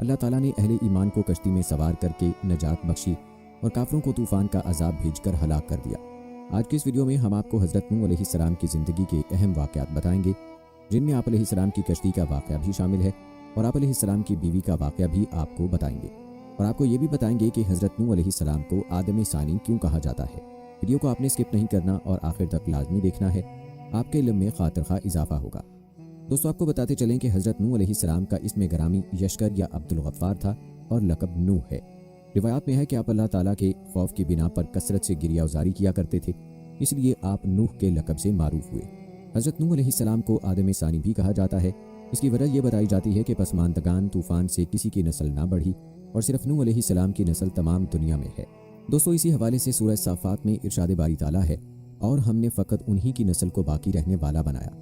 اللہ تعالیٰ نے اہل ایمان کو کشتی میں سوار کر کے نجات بخشی اور کافروں کو طوفان کا عذاب بھیج کر ہلاک کر دیا۔ آج کی اس ویڈیو میں ہم آپ کو حضرت نوح علیہ السلام کی زندگی کے اہم واقعات بتائیں گے، جن میں آپ علیہ السلام کی کشتی کا واقعہ بھی شامل ہے اور آپ علیہ السلام کی بیوی کا واقعہ بھی آپ کو بتائیں گے، اور آپ کو یہ بھی بتائیں گے کہ حضرت نوح علیہ السلام کو آدم ثانی کیوں کہا جاتا ہے۔ ویڈیو کو آپ نے اسکپ نہیں کرنا اور آخر تک لازمی دیکھنا ہے، آپ کے علم میں خاطر خواہ اضافہ ہوگا۔ دوستو، آپ کو بتاتے چلیں کہ حضرت نوح علیہ السلام کا اسم گرامی یشکر یا عبد الغفار تھا اور لقب نوح ہے۔ روایات میں ہے کہ آپ اللہ تعالیٰ کے خوف کی بنا پر کثرت سے گریہ وزاری کیا کرتے تھے، اس لیے آپ نوح کے لقب سے معروف ہوئے۔ حضرت نوح علیہ السلام کو آدم ثانی بھی کہا جاتا ہے۔ اس کی وجہ یہ بتائی جاتی ہے کہ پسماندگان طوفان سے کسی کی نسل نہ بڑھی اور صرف نوح علیہ السلام کی نسل تمام دنیا میں ہے۔ دوستو، اسی حوالے سے سورہ صافات میں ارشاد باری تعالیٰ ہے، اور ہم نے فقط انہی کی نسل کو باقی رہنے والا بنایا۔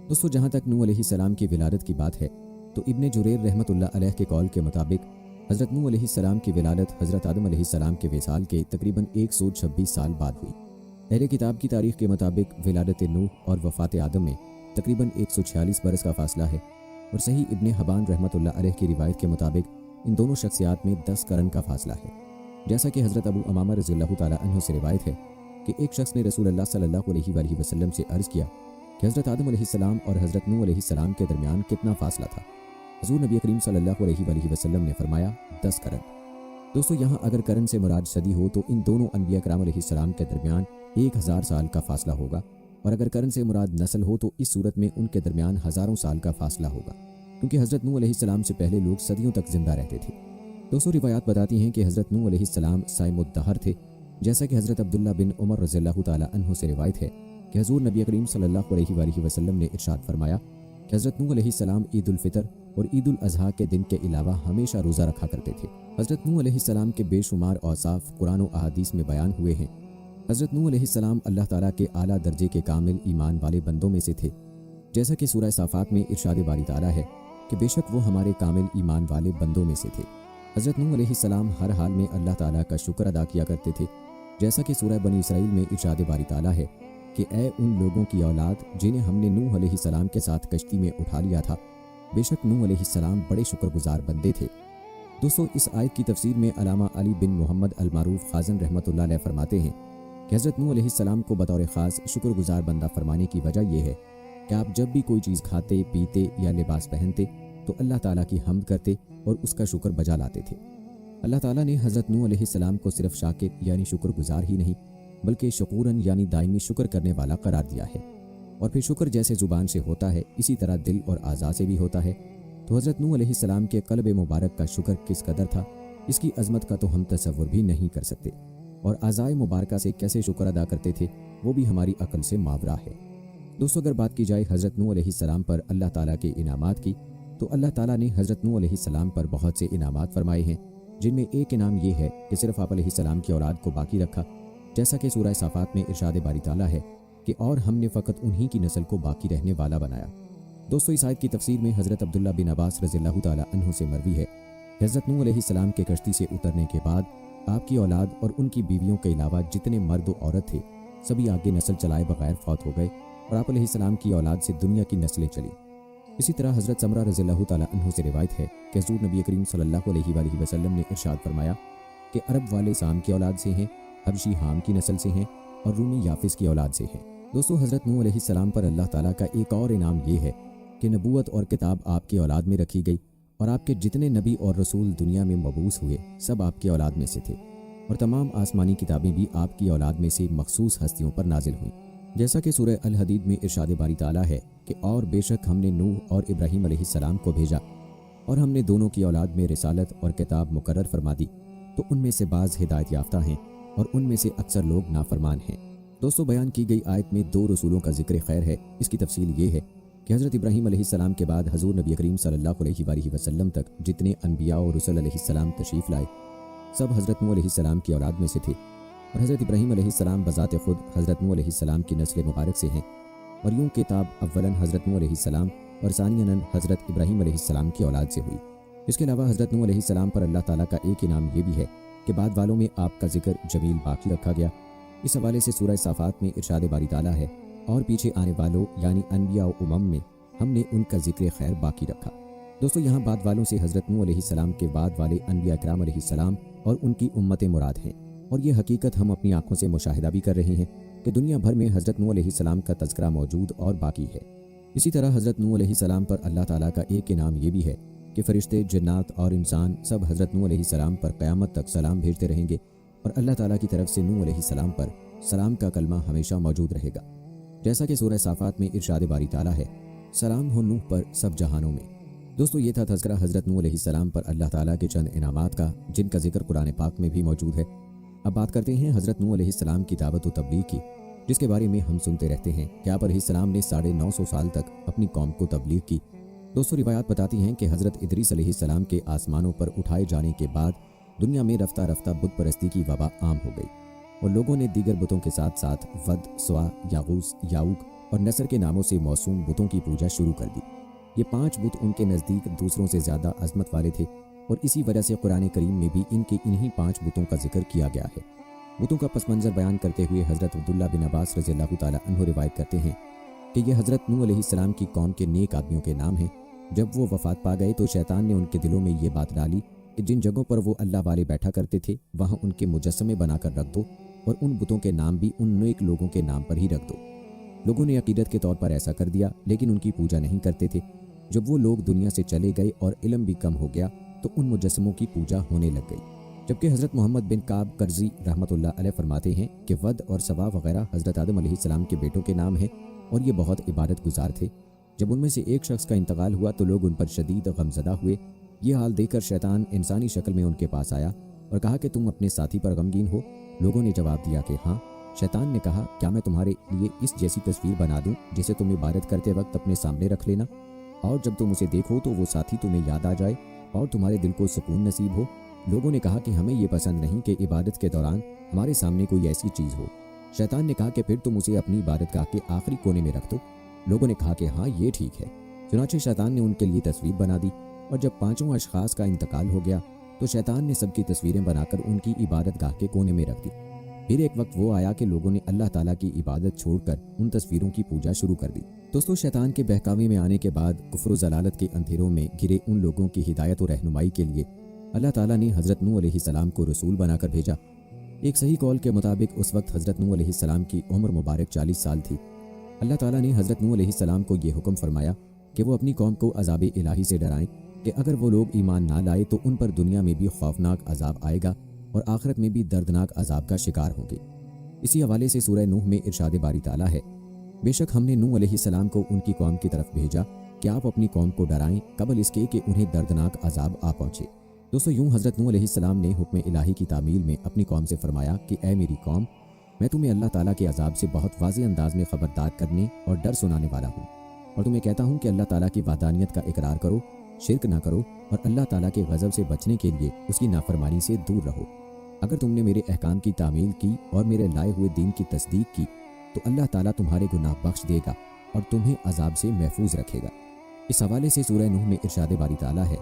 دوستو، جہاں تک نوح علیہ السلام کی ولادت کی بات ہے تو ابن جریر رحمۃ اللہ علیہ کے قول کے مطابق حضرت نوح علیہ السلام کی ولادت حضرت آدم علیہ السلام کے وصال کے تقریباً 126 سال بعد ہوئی۔ اہل کتاب کی تاریخ کے مطابق ولادت نوح اور وفات آدم میں تقریباً 146 برس کا فاصلہ ہے، اور صحیح ابن حبان رحمۃ اللہ علیہ کی روایت کے مطابق ان دونوں شخصیات میں 10 قرن کا فاصلہ ہے۔ جیسا کہ حضرت ابو امامہ رضی اللہ تعالیٰ عنہ سے روایت ہے کہ ایک شخص نے رسول اللہ صلی اللہ علیہ وآلہ وسلم سے عرض کیا کہ حضرت آدم علیہ السلام اور حضرت نوح علیہ السلام کے درمیان کتنا فاصلہ تھا؟ حضور نبی کریم صلی اللہ علیہ وآلہ وسلم نے فرمایا 10 قرن۔ دوستو، یہاں اگر قرن سے مراد صدی ہو تو ان دونوں انبیاء کرام علیہ السلام کے درمیان 1000 سال کا فاصلہ ہوگا، اور اگر قرن سے مراد نسل ہو تو اس صورت میں ان کے درمیان ہزاروں سال کا فاصلہ ہوگا، کیونکہ حضرت نوح علیہ السلام سے پہلے لوگ صدیوں تک زندہ رہتے تھے۔ دوستو، روایات بتاتی ہیں کہ حضرت نوح علیہ السلام صائم الدہر تھے، جیسا کہ حضرت عبداللہ بن عمر رضی اللہ تعالیٰ عنہ سے روایت ہے کہ حضور نبی کریم صلی اللہ علیہ وآلہ وسلم نے ارشاد فرمایا کہ حضرت نوح علیہ السلام عید الفطر اور عید الاضحیٰ کے دن کے علاوہ ہمیشہ روزہ رکھا کرتے تھے۔ حضرت نوح علیہ السلام کے بے شمار اوصاف قرآن و احادیث میں بیان ہوئے ہیں۔ حضرت نوح علیہ السلام اللہ تعالیٰ کے اعلیٰ درجے کے کامل ایمان والے بندوں میں سے تھے، جیسا کہ سورہ صافات میں ارشاد باری تعالیٰ ہے کہ بے شک وہ ہمارے کامل ایمان والے بندوں میں سے تھے۔ حضرت نوح علیہ السلام ہر حال میں اللہ تعالیٰ کا شکر ادا کیا کرتے تھے، جیسا کہ سورہ بنی اسرائیل میں ارشاد باری تعالیٰ ہے کہ اے ان لوگوں کی اولاد جنہیں ہم نے نوح علیہ السلام کے ساتھ کشتی میں اٹھا لیا تھا، بے شک نوح علیہ السلام بڑے شکر گزار بندے تھے۔ دوستو، اس آیت کی تفسیر میں علامہ علی بن محمد المعروف خازن رحمۃ اللہ علیہ فرماتے ہیں کہ حضرت نوح علیہ السلام کو بطور خاص شکر گزار بندہ فرمانے کی وجہ یہ ہے کہ آپ جب بھی کوئی چیز کھاتے، پیتے یا لباس پہنتے تو اللہ تعالیٰ کی حمد کرتے اور اس کا شکر بجا لاتے تھے۔ اللہ تعالیٰ نے حضرت نوح علیہ السلام کو صرف شاکر یعنی شکر گزار ہی نہیں بلکہ شکوراً یعنی دائمی شکر کرنے والا قرار دیا ہے، اور پھر شکر جیسے زبان سے ہوتا ہے اسی طرح دل اور اعضاء سے بھی ہوتا ہے۔ تو حضرت نوح علیہ السلام کے قلب مبارک کا شکر کس قدر تھا، اس کی عظمت کا تو ہم تصور بھی نہیں کر سکتے، اور اعضاء مبارکہ سے کیسے شکر ادا کرتے تھے وہ بھی ہماری عقل سے ماورا ہے۔ دوستو، اگر بات کی جائے حضرت نوح علیہ السلام پر اللہ تعالیٰ کے انعامات کی تو اللہ تعالیٰ نے حضرت نوح علیہ السلام پر بہت سے انعامات فرمائے ہیں، جن میں ایک انعام یہ ہے کہ صرف آپ علیہ السلام کی اولاد کو باقی رکھا، جیسا کہ سورہ صافات میں ارشاد باری تعالیٰ ہے کہ اور ہم نے فقط انہی کی نسل کو باقی رہنے والا بنایا۔ دوستو، اس آیت کی تفسیر میں حضرت عبداللہ بن عباس رضی اللہ تعالیٰ عنہ سے مروی ہے کہ حضرت نوح علیہ السلام کے کشتی سے اترنے کے بعد آپ کی اولاد اور ان کی بیویوں کے علاوہ جتنے مرد و عورت تھے سبھی آگے نسل چلائے بغیر فوت ہو گئے، اور آپ علیہ السلام کی اولاد سے دنیا کی نسلیں چلی۔ اسی طرح حضرت سمرہ رضی اللہ تعالیٰ عنہ سے روایت ہے کہ حضور نبی کریم صلی اللہ علیہ وآلہ وسلم نے ارشاد فرمایا کہ عرب والے سام کی اولاد سے ہیں، حبشی حام کی نسل سے ہیں، اور رومی یافس کی اولاد سے ہیں۔ دوستو، حضرت نوح علیہ السلام پر اللہ تعالیٰ کا ایک اور انعام یہ ہے کہ نبوت اور کتاب آپ کی اولاد میں رکھی گئی، اور آپ کے جتنے نبی اور رسول دنیا میں مبعوث ہوئے سب آپ کی اولاد میں سے تھے، اور تمام آسمانی کتابیں بھی آپ کی اولاد میں سے مخصوص ہستیوں پر نازل ہوئیں، جیسا کہ سورہ الحدید میں ارشاد باری تعالیٰ ہے کہ اور بے شک ہم نے نوح اور ابراہیم علیہ السلام کو بھیجا، اور ہم نے دونوں کی اولاد میں رسالت اور کتاب مقرر فرما دی، تو ان میں سے بعض ہدایت یافتہ ہیں اور ان میں سے اکثر لوگ نافرمان ہیں۔ دوستو، بیان کی گئی آیت میں 2 رسولوں کا ذکر خیر ہے۔ اس کی تفصیل یہ ہے کہ حضرت ابراہیم علیہ السلام کے بعد حضور نبی کریم صلی اللہ علیہ وآلہ وسلم تک جتنے انبیاء اور رسول علیہ السلام تشریف لائے سب حضرت نوح علیہ السلام کی اولاد میں سے تھے، اور حضرت ابراہیم علیہ السلام بذات خود حضرت نوح علیہ السلام کی نسل مبارک سے ہیں، اور یوں کتاب اولاً حضرت نوح علیہ السلام اور ثانیاً حضرت ابراہیم علیہ السلام کی اولاد سے ہوئی۔ اس کے علاوہ حضرت نوح علیہ السلام پر اللہ تعالیٰ کا ایک انعام یہ بھی ہے کہ بعد والوں میں آپ کا ذکر جمیل باقی رکھا گیا۔ اس حوالے سے سورہ صافات میں ارشاد باری تعالیٰ ہے، اور پیچھے آنے والوں یعنی انبیاء و امم میں ہم نے ان کا ذکر خیر باقی رکھا۔ दोस्तों यहाँ बाद वालों से हज़रत नूह अलैहिस्सलाम के बाद वाले अनबिया इकराम अलैहिस्सलाम और उनकी उम्मत मुराद हैं। और ये हकीकत हम अपनी आंखों से मुशाहिदा भी कर रहे हैं कि दुनिया भर में हज़रत नूह अलैहिस्सलाम का तज़किरा मौजूद और बाकी है। इसी तरह हज़रत नूह अलैहिस्सलाम पर अल्लाह ताला का एक इनाम ये भी है कि फ़रिश्ते, जिन्नात और इंसान सब हज़रत नूह अलैहिस्सलाम पर क़यामत तक सलाम भेजते रहेंगे और अल्लाह ताला की तरफ से नूह अलैहिस्सलाम पर सलाम का कलमा हमेशा मौजूद रहेगा। जैसा कि सूरह साफ़ात में इरशाद बारी ताला है, सलाम हो नूह पर सब जहानों में। दोस्तों ये था तज़किरा हज़रत नूह अलैहिस्सलाम पर अल्लाह ताला के चंद इनामात का, जिनका जिक्र कुरान पाक में भी मौजूद है। अब बात करते हैं हज़रत नूह अलैहिस्सलाम की दावत व तबलीग की, जिसके बारे में हम सुनते रहते हैं कि आप अलैहिस्सलाम ने 950 साल तक अपनी कौम को तबलीग की। दोस्तों रिवायात बताती हैं कि हज़रत इदरीस अलैहिस्सलाम के आसमानों पर उठाए जाने के बाद दुनिया में रफ्ता रफ्ता बुत परस्ती की वबा आम हो गई और लोगों ने दीगर बुतों के साथ साथ वद, स्वा, यागूस, याऊक और नसर के नामों से मौसूम बुतों की पूजा शुरू कर दी। ये 5 बुत उनके नज़दीक दूसरों से ज़्यादा अजमत वाले थे और इसी वजह से कुरान करीम में भी इन्हीं 5 बुतों का जिक्र किया गया है। बुतों का पस मंज़र बयान करते हुए हज़रत अब्दुल्ला बिन अब्बास रज़ियल्लाहु ताला अन्हु रिवायत करते हैं कि यह हज़रत नूह अलैहिस्सलाम की कौम के नेक आदमियों के नाम हैं। जब वो वफ़ात पा गए तो शैतान ने उनके दिलों में ये बात डाली कि जिन जगहों पर वो अल्लाह वाले बैठा करते थे वहाँ उनके मुजस्समे बनाकर रख दो और उन बुतों के नाम भी उन नेक लोगों के नाम पर ही रख दो। लोगों ने अकीदत के तौर पर ऐसा कर दिया, लेकिन उनकी पूजा नहीं करते थे। जब वो लोग दुनिया से चले गए और इल्म भी कम हो गया तो उन मुजस्समों की पूजा होने लग गई। जबकि हज़रत मोहम्मद बिन काब कर्जी रहमतुल्लाह अलैह फरमाते हैं कि वद और सबा वगैरह हज़रत आदम अलैहिस्सलाम के बेटों के नाम हैं और ये बहुत इबादत गुजार थे। जब उनमें से एक शख्स का इंतकाल हुआ तो लोग उन पर शदीद गमज़दा हुए। ये हाल देखकर शैतान इंसानी शक्ल में उनके पास आया और कहा कि तुम अपने साथी पर गमगीन हो। लोगों ने जवाब दिया कि हाँ। शैतान ने कहा, क्या मैं तुम्हारे लिए इस जैसी तस्वीर बना दूं जिसे तुम इबादत करते वक्त अपने सामने रख लेना, और जब तुम उसे देखो तो वो साथी तुम्हें याद आ जाए और तुम्हारे दिल को सुकून नसीब हो। लोगों ने कहा कि हमें ये पसंद नहीं कि इबादत के दौरान हमारे सामने कोई ऐसी चीज़ हो। शैतान ने कहा कि फिर तुम उसे अपनी इबादत गाह के आखिरी कोने में रख दो। लोगों ने कहा कि हाँ ये ठीक है। चुनांचे शैतान ने उनके लिए तस्वीर बना दी और जब 5 अशखास का इंतकाल हो गया तो शैतान ने सबकी तस्वीरें बनाकर उनकी इबादत गाह के कोने में रख दी। फिर एक वक्त वो आया कि लोगों ने अल्लाह ताला की इबादत छोड़कर उन तस्वीरों की पूजा शुरू कर दी। दोस्तों शैतान के बहकावे में आने के बाद कुफ्र ज़लालत के अंधेरों में घिरे उन लोगों की हिदायत और रहनुमाई के लिए अल्लाह ताला ने हज़रत नूह अलैहिस्सलाम को रसूल बनाकर भेजा। एक सही कौल के मुताबिक उस वक्त हज़रत नूह अलैहिस्सलाम की उम्र मुबारक 40 साल थी। अल्लाह ताला ने हज़रत नूह अलैहिस्सलाम को ये हुक्म फरमाया कि वो अपनी कौम को अज़ाब इलाही से डराएं कि अगर वो लोग ईमान ना लाए तो उन पर दुनिया में भी खौफनाक अजाब आएगा और आखिरत में भी दर्दनाक अजाब का शिकार होंगे। इसी हवाले से सूरह नूह में इरशाद बारी ताला है, बेशक हमने नूह अलैहिस्सलाम को उनकी कौम की तरफ भेजा कि आप अपनी कौम को डराएं कबल इसके कि उन्हें दर्दनाक अजाब आ पहुंचे। दोस्तों यूं हज़रत नूह अलैहिस्सलाम ने हुक्म इलाही की तामील में अपनी कौम से फरमाया कि ऐ मेरी कौम, मैं तुम्हें अल्लाह ताला के अजाब से बहुत वाज़ेह अंदाज में खबरदार करने और डर सुनाने वाला हूँ और तुम्हें कहता हूँ कि अल्लाह ताला की वहदानियत का इकरार करो, शिरक ना करो और अल्लाह ताला के गज़ब से बचने के लिए उसकी नाफरमानी से दूर रहो। अगर तुमने मेरे अहकाम की तामील की और मेरे लाए हुए दीन की तस्दीक की तो अल्लाह ताला तुम्हारे गुनाह बख्श देगा और तुम्हें अजाब से महफूज रखेगा। इस हवाले से सूरह नूह में इरशाद बारी ताला है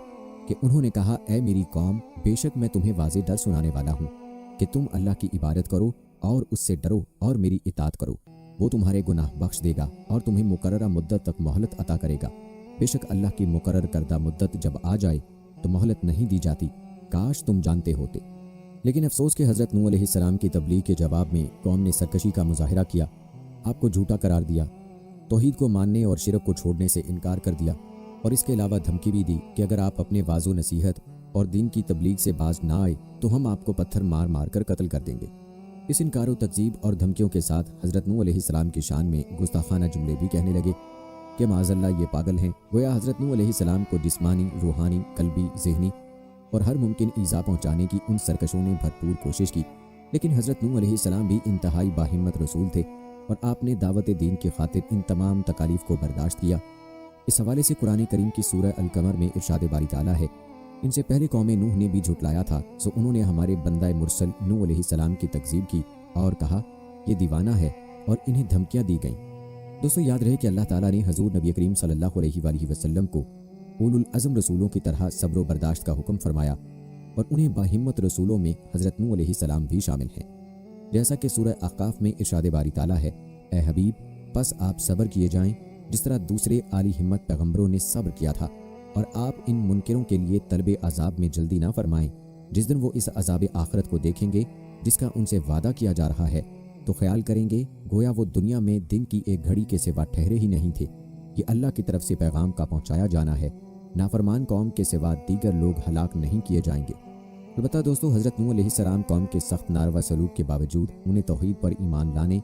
कि उन्होंने कहा, ऐ मेरी कौम, बेशक मैं तुम्हें वाज़ेह डर सुनाने वाला हूँ कि तुम अल्लाह की इबादत करो और उससे डरो और मेरी इताअत करो। वो तुम्हारे गुनाह बख्श देगा और तुम्हें मुकर्ररा मुद्दत तक मोहलत अता करेगा। बेशक अल्लाह की मुकर्रर करदा मुद्दत जब आ जाए तो मोहलत नहीं दी जाती, काश तुम जानते होते। लेकिन अफसोस कि हज़रत नूह अलैहिस्सलाम की तबलीग के जवाब में कौम ने सरकशी का मुजाहिरा किया, आपको झूठा करार दिया, तौहीद को मानने और शिरक को छोड़ने से इनकार कर दिया और इसके अलावा धमकी भी दी कि अगर आप अपने वाज़ो नसीहत और दीन की तबलीग से बाज ना आए तो हम आपको पत्थर मार मार कर कत्ल कर देंगे। इस इनकार तकजीब और धमकियों के साथ हज़रत नूह अलैहिस्सलाम की शान में गुस्ताखाना जुमले भी कहने लगे कि माज़अल्लाह ये पागल हैं। गोया हज़रत नूह अलैहिस्सलाम को जिस्मानी, रूहानी, कल्बी, ज़हनी और हर मुमकिन ईज़ा पहुँचाने की उन सरकशों ने भरपूर कोशिश की, लेकिन हज़रत नूह अलैहिस्सलाम भी इंतहाई बाहिम्मत रसूल थे और आपने दावत दीन की खातिर इन तमाम तकालीफ को बर्दाश्त किया। इस हवाले से कुरान करीम की सूरह अल-कमर में इरशाद बारी ताला है, इनसे पहले कौम नूह ने भी झुटलाया था, सो उन्होंने हमारे बंदा मुरसल नूह अलैहिस्सलाम की तकज़ीब की और कहा ये दीवाना है और इन्हें धमकियाँ दी गईं। दोस्तों याद रहे कि अल्लाह ताला ने हज़ूर नबी करीम सल्लल्लाहु अलैहि वसल्लम को उलुल अज़्म रसूलों की तरह सब्र व बर्दाश्त का हुक्म फरमाया और उन्हें बाहिम्मत रसूलों में हज़रत नूह अलैहिस्सलाम भी शामिल हैं। जैसा कि सूरह अहकाफ में इरशाद बारी ताला है, ए हबीब, बस आप सब्र किए जाएं जिस तरह दूसरे आली हिम्मत पैगम्बरों ने सब्र किया था और आप इन मुनकिरों के लिए तलब अजाब में जल्दी ना फरमाएं। जिस दिन वो इस अजाब आखरत को देखेंगे जिसका उनसे वादा किया जा रहा है, तो ख्याल करेंगे गोया वो दुनिया में दिन की एक घड़ी के सिवा ठहरे ही नहीं थे। ये अल्लाह की तरफ से पैगाम का पहुंचाया जाना है। नाफरमान कौम के सिवा दीगर लोग हलाक नहीं किए जाएंगे। अलबत्ता दोस्तों, हज़रत नूह अलैहिस्सलाम कौम के सख्त नारवा सलूक के बावजूद उन्हें तौहीद पर ईमान लाने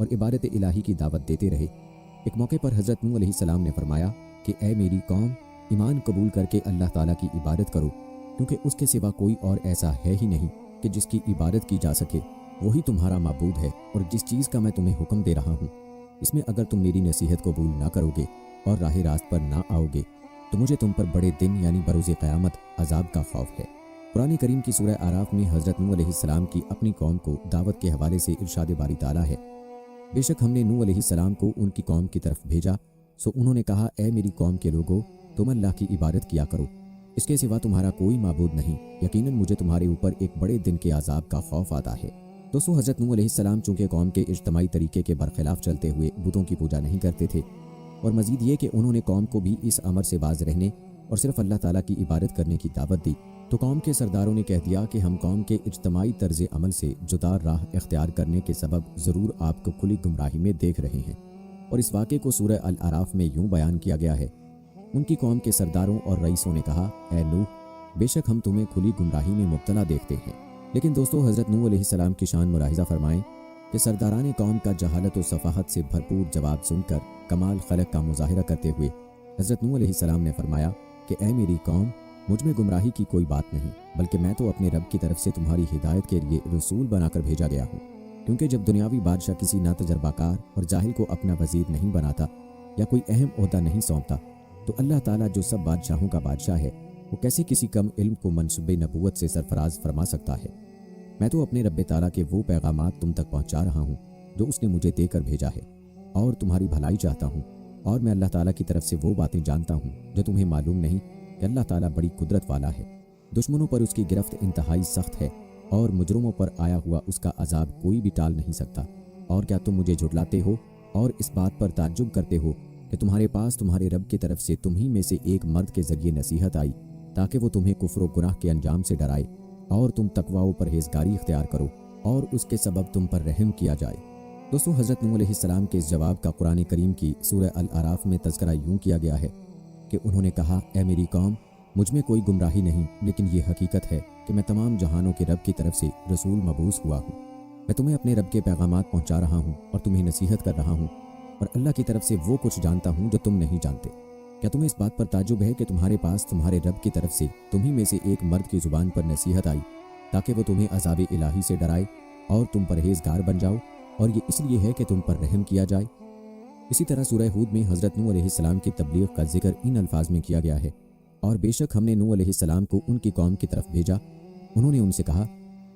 और इबादत इलाही की दावत देते रहे। एक मौके पर हज़रत नूह अलैहिस्सलाम ने फरमाया कि ऐ मेरी कौम, ईमान कबूल करके अल्लाह ताला की इबादत करो, क्योंकि उसके सिवा कोई और ऐसा है ही नहीं कि जिसकी इबादत की जा सके। वही तुम्हारा माबूद है, और जिस चीज़ का मैं तुम्हें हुक्म दे रहा हूँ, इसमें अगर तुम मेरी नसीहत कबूल ना करोगे और राह रास्त पर ना आओगे तो मुझे तुम पर बड़े दिन यानी बरोज़ क़यामत अजाब का खौफ है। कुरान करीम की सूरह आराफ में हज़रत नूह अलैहिस्सलाम की अपनी कौम को दावत के हवाले से इरशाद बारी ताला है, बेशक हमने नूह अलैहिस्सलाम को उनकी कौम की तरफ भेजा, सो उन्होंने कहा, ऐ मेरी कौम के लोगों, तुम अल्लाह की इबादत किया करो, इसके सिवा तुम्हारा कोई माबूद नहीं। यकीनन मुझे तुम्हारे ऊपर एक बड़े दिन के अजाब का खौफ आता है। दोस्तों, हज़रत नूह अलैहिस्सलाम चूँकि कौम के इज्तमाई तरीके के बरखिलाफ चलते हुए बुतों की पूजा नहीं करते थे, और मज़ीद ये कि उन्होंने कौम को भी इस अमर से बाज रहने और सिर्फ अल्लाह ताला की इबादत करने की दावत दी, तो कौम के सरदारों ने कह दिया कि हम कौम के इज्तमाई तर्ज अमल से जुदा राह इख्तियार करने के सबब ज़रूर आपको खुली गुमराही में देख रहे हैं। और इस वाक़े को सूरह अल आराफ में यूँ बयान किया गया है, उनकी कौम के सरदारों और रईसों ने कहा, ऐ नूह, बेशक हम तुम्हें खुली गुमराही में मुब्तला देखते हैं। लेकिन दोस्तों, हज़रत नूह अलैहिस्सलाम की शान मुलाहिज़ा फरमाएं कि सरदारान कौम का जहालत और सफ़ाहत से भरपूर जवाब सुनकर कमाल खलक का मुजाहिरा करते हुए हज़रत नूह अलैहिस्सलाम ने फरमाया कि ऐ मेरी कौम, मुझ में गुमराही की कोई बात नहीं, बल्कि मैं तो अपने रब की तरफ से तुम्हारी हिदायत के लिए रसूल बनाकर भेजा गया हूँ। क्योंकि जब दुनियावी बादशाह किसी नातजर्बाकार और जाहिल को अपना वजीर नहीं बनाता या कोई अहम ओहदा नहीं सौंपता, तो अल्लाह ताला जो सब बादशाहों का बादशाह है, वो कैसे किसी कम इल्म को मनसूबे नबूवत से सरफराज फरमा सकता है। मैं तो अपने रब ताला के वो पैगामात तुम तक पहुँचा रहा हूँ जो उसने मुझे देकर भेजा है, और तुम्हारी भलाई चाहता हूँ, और मैं अल्लाह ताला की तरफ से वो बातें जानता हूँ जो तुम्हें मालूम नहीं कि अल्लाह ताला बड़ी कुदरत वाला है। दुश्मनों पर उसकी गिरफ्त इंतहाई सख्त है, और मुजरिमों पर आया हुआ उसका अजाब कोई भी टाल नहीं सकता। और क्या तुम मुझे झुटलाते हो और इस बात पर ताज्जुब करते हो कि तुम्हारे पास तुम्हारे रब की तरफ से तुम ही में से एक मर्द के जरिए नसीहत आई, ताकि वो तुम्हें कुफ्र व गुनाह के अंजाम से डराए और तुम तकवा व परहेजगारी इख्तियार करो, और उसके सबब तुम पर रहम किया जाए। दोस्तों, हज़रत नूह अलैहिस्सलाम के इस जवाब का कुरान करीम की सूरह अल आराफ में तज़किरा यूँ किया गया है कि उन्होंने कहा, ऐ मेरी कौम, मुझ में कोई गुमराही नहीं, लेकिन ये हकीकत है कि मैं तमाम जहानों के रब की तरफ से रसूल मबूस हुआ हूँ। मैं तुम्हें अपने रब के पैगामात पहुँचा रहा हूँ और तुम्हें नसीहत कर रहा हूँ, और अल्लाह की तरफ से वो कुछ जानता हूँ जो तुम नहीं जानते। क्या तुम्हें इस बात पर ताज्जुब है कि तुम्हारे पास तुम्हारे रब की तरफ से तुम्ही में से एक मर्द की ज़ुबान पर नसीहत आई, ताकि वो तुम्हें अज़ाब इलाही से डराए और तुम परहेजगार बन जाओ, और ये इसलिए है कि तुम पर रहम किया जाए। इसी तरह सूरह हूद में हज़रत नूह अलैहिस्सलाम की तबलीग का जिक्र इन अल्फाज में किया गया है, और बेशक हमने नूह अलैहिस्सलाम को उनकी कौम की तरफ भेजा। उन्होंने उनसे कहा,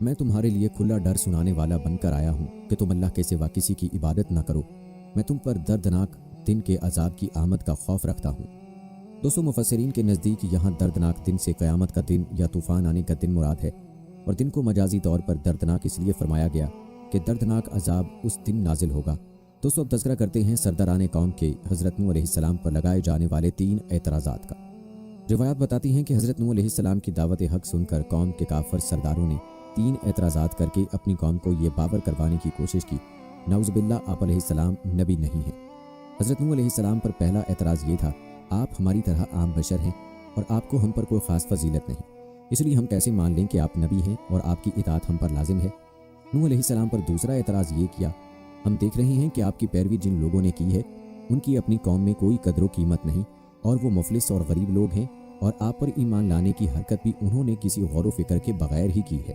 मैं तुम्हारे लिए खुला डर सुनाने वाला बनकर आया हूँ कि तुम अल्लाह के सिवा किसी की इबादत न करो। मैं तुम पर दर्दनाक दिन के अजाब की आमद का खौफ रखता हूँ। दोस्तों, मुफस्सिरीन के नज़दीक यहाँ दर्दनाक दिन से क़यामत का दिन या तूफ़ान आने का दिन मुराद है, और दिन को मजाजी तौर पर दर्दनाक इसलिए फरमाया गया कि दर्दनाक अजाब उस दिन नाजिल होगा। दोस्तों, अब तज़किरा करते हैं सरदारान कौम के हज़रत नूह अलैहिस्सलाम पर लगाए जाने वाले 3 एतराज़ात का। रिवायात बताती हैं कि हज़रत नूह अलैहिस्सलाम की दावत हक़ सुनकर कौम के काफ़िर सरदारों ने 3 एतराज़ात करके अपनी कौम को ये बावर करवाने की कोशिश की, नाउज़ुबिल्लाह आप अलैहिस्सलाम नबी नहीं हैं। हज़रत नूह अलैहिस्सलाम पर पहला एतराज़ ये था, आप हमारी तरह आम बशर हैं और आपको हम पर कोई ख़ास फजीलत नहीं, इसलिए हम कैसे मान लें कि आप नबी हैं और आपकी इताअत हम पर लाजिम है। नूह अलैहिस्सलाम पर दूसरा एतराज़ ये किया, हम देख रहे हैं कि आपकी पैरवी जिन लोगों ने की है उनकी अपनी कौम में कोई कदर व कीमत नहीं, और वो मुफलिस और गरीब लोग हैं, और आप पर ईमान लाने की हरकत भी उन्होंने किसी गौर व फिक्र के बगैर ही की है।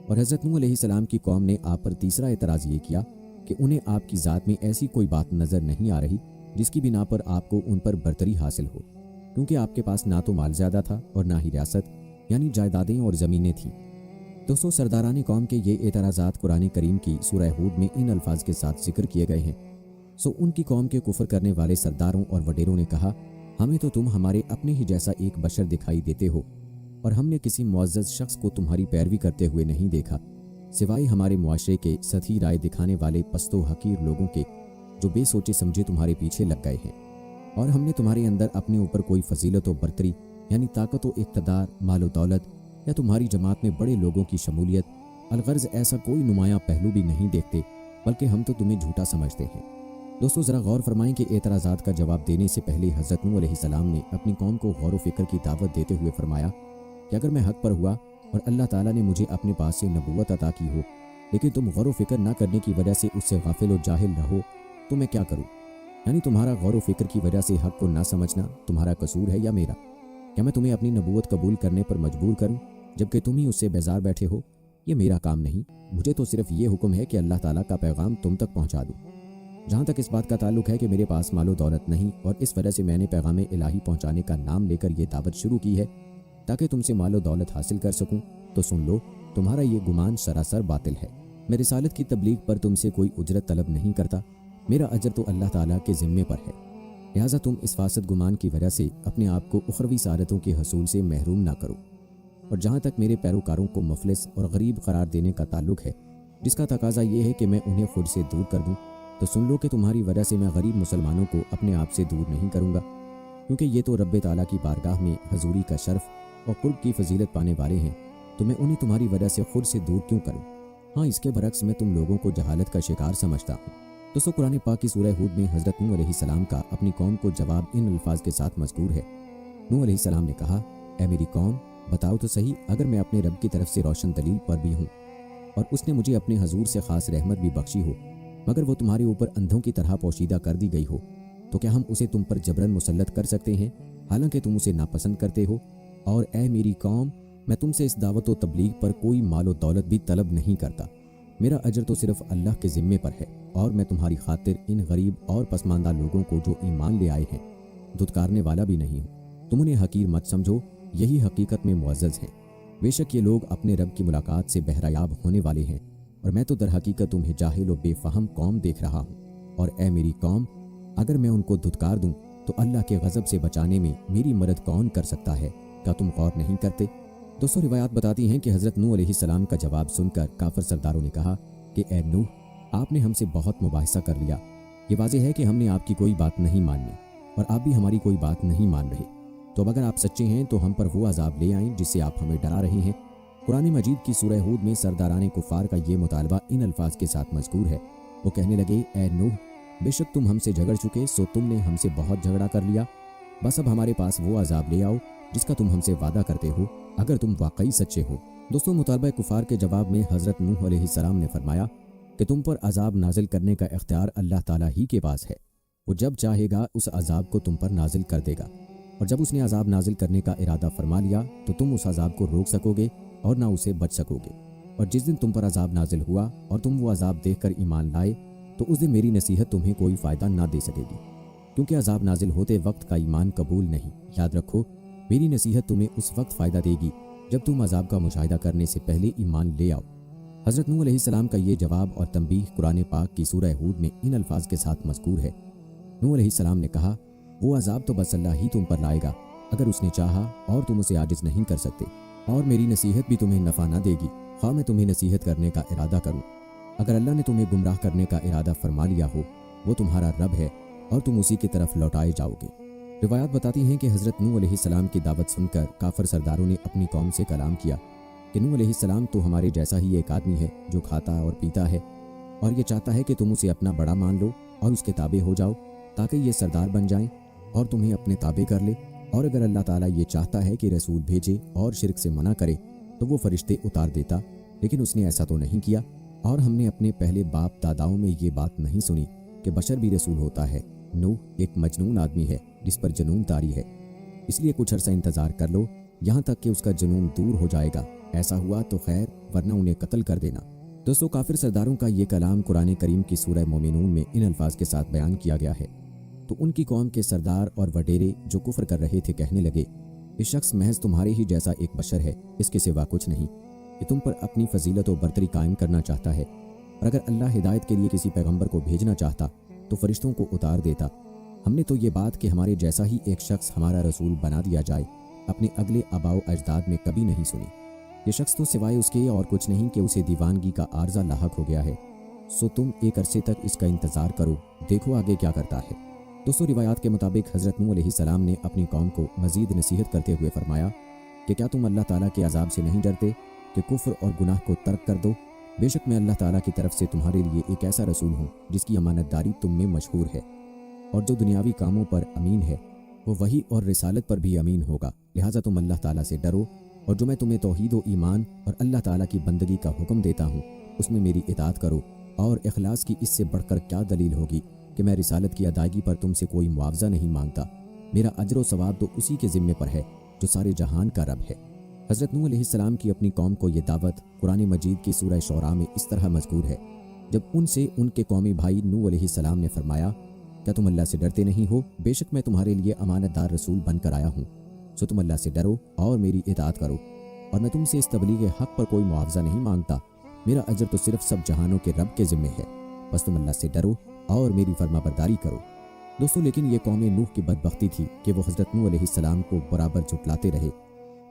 और हज़रत नूह अलैहिस्सलाम की कौम ने आप पर तीसरा एतराज़ ये किया कि उन्हें आपकी ज़ात में ऐसी कोई बात नज़र नहीं आ रही जिसकी बिना पर आपको उन पर बरतरी हासिल हो, क्योंकि आपके पास ना तो माल ज़्यादा था और ना ही रियासत यानी जायदादें और ज़मीनें थीं। दोस्तों, सरदारानी कौम के ये एतराज़ात कुरान करीम की सूरह हूद में इन अल्फाज के साथ जिक्र किए गए हैं। उनकी कौम के कुफर करने वाले सरदारों और वडेरों ने कहा, हमें तो तुम हमारे अपने ही जैसा एक बशर दिखाई देते हो, और हमने किसी मुअज़्ज़ज़ शख्स को तुम्हारी पैरवी करते हुए नहीं देखा, सिवाय हमारे मुआशरे के सती राय दिखाने वाले पस्तो हकीर लोगों के, जो बेसोचे समझे तुम्हारे पीछे लग गए हैं। और हमने तुम्हारे अंदर अपने ऊपर कोई फजीलत व बरतरी यानी ताकत व इक़्तिदार, माल व दौलत या तुम्हारी जमात में बड़े लोगों की शमूलियत, अलगर्ज ऐसा कोई नुमायां पहलू भी नहीं देखते, बल्कि हम तो तुम्हें झूठा समझते हैं। दोस्तों, ज़रा गौर फरमाएं कि एतराज़ात का जवाब देने से पहले हज़रत नूह अलैहिस्सलाम ने अपनी कौम को गौर व फिक्र की दावत देते हुए फरमाया कि अगर मैं हक़ पर हुआ और अल्लाह ताला ने मुझे अपने पास से नबूवत अता की हो, लेकिन तुम गौर व फिक्र ना करने की वजह से उससे गाफिल व जाहिल रहो, तो मैं क्या करूँ? यानी तुम्हारा गौर व फिक्र की वजह से हक़ को ना समझना तुम्हारा कसूर है या मेरा? क्या मैं तुम्हें अपनी नबूवत कबूल करने पर मजबूर करूँ जबकि तुम ही उससे बेजार बैठे हो? ये मेरा काम नहीं। मुझे तो सिर्फ ये हुक्म है कि अल्लाह ताला का पैगाम तुम तक पहुँचा दूँ। जहाँ तक इस बात का ताल्लुक है कि मेरे पास मालो दौलत नहीं और इस वजह से मैंने पैगाम इलाही पहुँचाने का नाम लेकर ये दावत शुरू की है ताकि तुमसे मालो दौलत हासिल कर सकूँ, तो सुन लो, तुम्हारा ये गुमान सरासर बातिल है। मैं रिसालत की तबलीग पर तुमसे कोई उजरत तलब नहीं करता। मेरा अजर तो अल्लाह ताला के ज़िम्मे पर है। लिहाजा तुम इस फासद गुमान की वजह से अपने आप को उखरवी सारतों के हसूल से महरूम ना करो। और जहाँ तक मेरे पैरोकारों को मुफलिस और गरीब करार देने का ताल्लुक है, जिसका तकाजा ये है कि मैं उन्हें खुद से दूर कर दूँ, तो सुन लो कि तुम्हारी वजह से मैं गरीब मुसलमानों को अपने आप से दूर नहीं करूँगा, क्योंकि ये तो रब्बे ताला की बारगाह में हजूरी का शर्फ और कुर्ब की फजीलत पाने वाले हैं। तो मैं उन्हें तुम्हारी वजह से खुद से दूर क्यों करूँ? हाँ, इसके बरक्स मैं तुम लोगों को जहालत का शिकार समझता हूँ। दोस्तों, कुरान पाक की सूरह हूद में हज़रत नूह अलैहिस्सलाम का अपनी कौम को जवाब इन अल्फाज के साथ मज़कूर है। नूह अलैहिस्सलाम ने कहा, ऐ मेरी कौम, बताओ तो सही, अगर मैं अपने रब की तरफ से रोशन दलील पर भी हूँ और उसने मुझे अपने हजूर से ख़ास रहमत भी बख्शी हो, मगर वो तुम्हारे ऊपर अंधों की तरह पोशीदा कर दी गई हो, तो क्या हम उसे तुम पर जबरन मुसल्लत कर सकते हैं, हालांकि तुम उसे नापसंद करते हो? और ऐ मेरी कौम, मैं तुमसे इस दावत व तबलीग पर कोई माल व दौलत भी तलब नहीं करता। मेरा अजर तो सिर्फ अल्लाह के ज़िम्मे पर है, और मैं तुम्हारी खातिर इन गरीब और पसमानदा लोगों को जो ईमान ले आए हैं धुतकारने वाला भी नहीं हूँ। तुम उन्हें हकीर मत समझो, यही हकीकत में मुअज़्ज़ज़ हैं। बेशक ये लोग अपने रब की मुलाकात से बहरायाब होने वाले हैं, और मैं तो दर हकीकत तुम्हें जाहिल व बेफहम कौम देख रहा हूँ। और ऐ मेरी कौम, अगर मैं उनको धुतकार दूँ तो अल्लाह के गज़ब से बचाने में मेरी मदद कौन कर सकता है? क्या तुम गौर नहीं करते? दोस्तों, रिवायात बताती हैं कि हज़रत नूह अलैहिस्सलाम का जवाब सुनकर काफिर सरदारों ने कहा कि ऐ नूह, आपने हमसे बहुत मुबाहिसा कर लिया। ये वाज़ेह है कि हमने आपकी कोई बात नहीं माननी और आप भी हमारी कोई बात नहीं मान रहे। तो अब अगर आप सच्चे हैं तो हम पर वो अजाब ले आएं जिससे आप हमें डरा रहे हैं। कुरान मजीद की सूरह हूद में सरदारान कुफार का ये मुतालबा इन अल्फाज के साथ मज़कूर है। वो कहने लगे, ऐ नूह, बेशक तुम हमसे झगड़ चुके, सो तुमने हमसे बहुत झगड़ा कर लिया। बस अब हमारे पास वो अजाब ले आओ जिसका तुम हमसे वादा करते हो, अगर तुम वाकई सच्चे हो। दोस्तों, मुतालबा कुफार के जवाब में हज़रत नूह अलैहिस्सलाम ने फरमाया कि तुम पर अजाब नाजिल करने का इख्तियार अल्लाह ताला ही के पास है। वो जब चाहेगा उस अजाब को तुम पर नाजिल कर देगा, और जब उसने अजाब नाजिल करने का इरादा फरमा लिया तो तुम उस अजाब को रोक सकोगे और ना उसे बच सकोगे। और जिस दिन तुम पर अजाब नाजिल हुआ और तुम वो अजाब देखकर ईमान लाए, तो उस दिन मेरी नसीहत तुम्हें कोई फ़ायदा ना दे सकेगी, क्योंकि अजाब नाजिल होते वक्त का ईमान कबूल नहीं। याद रखो, मेरी नसीहत तुम्हें उस वक्त फ़ायदा देगी जब तुम अजाब का मुशाहिदा करने से पहले ईमान ले आओ। हज़रत नूह अलैहिस्सलाम का ये जवाब और तंबीह कुरान पाक की सूरह हूद में इन अल्फाज के साथ मज़कूर है। नूह अलैहिस्सलाम ने कहा, वो अजाब तो बस अल्लाह ही तुम पर लाएगा अगर उसने चाहा, और तुम उसे आजिज़ नहीं कर सकते। और मेरी नसीहत भी तुम्हें नफ़ा ना देगी, ख्वाह मैं तुम्हें नसीहत करने का इरादा करूँ। अगर अल्लाह ने तुम्हें गुमराह करने का इरादा फरमा लिया हो, वो तुम्हारा रब है और तुम उसी की तरफ लौटाए जाओगे। रिवायात बताती हैं कि हज़रत नूह अलैहिस्सलाम की दावत सुनकर काफिर सरदारों ने अपनी कौम से कलाम किया कि नूह अलैहिस्सलाम तो हमारे जैसा ही एक आदमी है जो खाता और पीता है, और ये चाहता है कि तुम उसे अपना बड़ा मान लो और उसके ताबे हो जाओ, ताकि ये सरदार बन जाएं और तुम्हें अपने ताबे कर ले। और अगर अल्लाह ताला ये चाहता है कि रसूल भेजे और शिरक से मना करे तो वो फरिश्ते उतार देता, लेकिन उसने ऐसा तो नहीं किया। और हमने अपने पहले बाप दादाओं में ये बात नहीं सुनी कि बशर भी रसूल होता है। नूह एक मजनून आदमी है जिस पर जुनून तारी है, इसलिए कुछ अरसा इंतज़ार कर लो, यहाँ तक कि उसका जुनून दूर हो जाएगा। ऐसा हुआ तो खैर, वरना उन्हें कत्ल कर देना। दोस्तों, काफिर सरदारों का ये कलाम कुरान करीम की सूरह मोमिनून में इन अल्फाज के साथ बयान किया गया है। तो उनकी कौम के सरदार और वडेरे जो कुफ्र कर रहे थे कहने लगे, ये शख्स महज तुम्हारे ही जैसा एक बशर है, इसके सिवा कुछ नहीं। ये तुम पर अपनी फजीलत और बरतरी कायम करना चाहता है, और अगर अल्लाह हिदायत के लिए किसी पैगंबर को भेजना चाहता तो फरिश्तों को उतार देता। हमने तो ये बात कि हमारे जैसा ही एक शख्स हमारा रसूल बना दिया जाए अपने अगले आबाओ अजदाद में कभी नहीं सुनी। ये शख्स तो सिवाय उसके और कुछ नहीं कि उसे दीवानगी का आर्जा लाहक हो गया है। सो तुम एक अरसे तक इसका इंतज़ार करो, देखो आगे क्या करता है। दोस्तों रिवायात के मुताबिक हज़रत नूह अलैहिस्सलाम ने अपनी कौम को मज़ीद नसीहत करते हुए फरमाया कि क्या तुम अल्लाह ताला के अजाब से नहीं डरते कि कुफ्र और गुनाह को तर्क कर दो। बेशक मैं अल्लाह ताला की तरफ से तुम्हारे लिए एक ऐसा रसूल हूँ जिसकी अमानतदारी तुम में मशहूर है, और जो दुनियावी कामों पर अमीन है वो वही और रिसालत पर भी अमीन होगा। लिहाजा तुम अल्लाह ताला से डरो, और जो मैं तुम्हें तौहीद व ईमान और अल्लाह ताला की बंदगी का हुक्म देता हूँ उसमें मेरी इताअत करो। और इखलास की इससे बढ़कर क्या दलील होगी कि मैं रिसालत की अदायगी पर तुमसे कोई मुआवजा नहीं मांगता। मेरा अजर व सवाब तो उसी के ज़िम्मे पर है जो सारे जहान का रब है। हज़रत नूह अलैहिस्सलाम की अपनी कौम को ये दावत कुरान मजीद की सूरह शोरा में इस तरह मज़कूर है, जब उनसे उनके कौमी भाई नूह अलैहिस्सलाम ने फरमाया, क्या तुम अल्लाह से डरते नहीं हो? बेशक मैं तुम्हारे लिए अमानतदार रसूल बनकर आया हूँ, सो तुम अल्लाह से डरो और मेरी इताअत करो, और मैं तुमसे इस तबलीग हक़ पर कोई मुआवजा नहीं मांगता। मेरा अजर तो सिर्फ सब जहानों के रब के ज़िम्मे है, बस तुम अल्लाह से डरो और मेरी फरमाबरदारी करो। दोस्तों लेकिन ये कौम नूह की बदबख्ती थी कि वो हज़रत नूह अलैहिस्सलाम को बराबर झुटलाते रहे।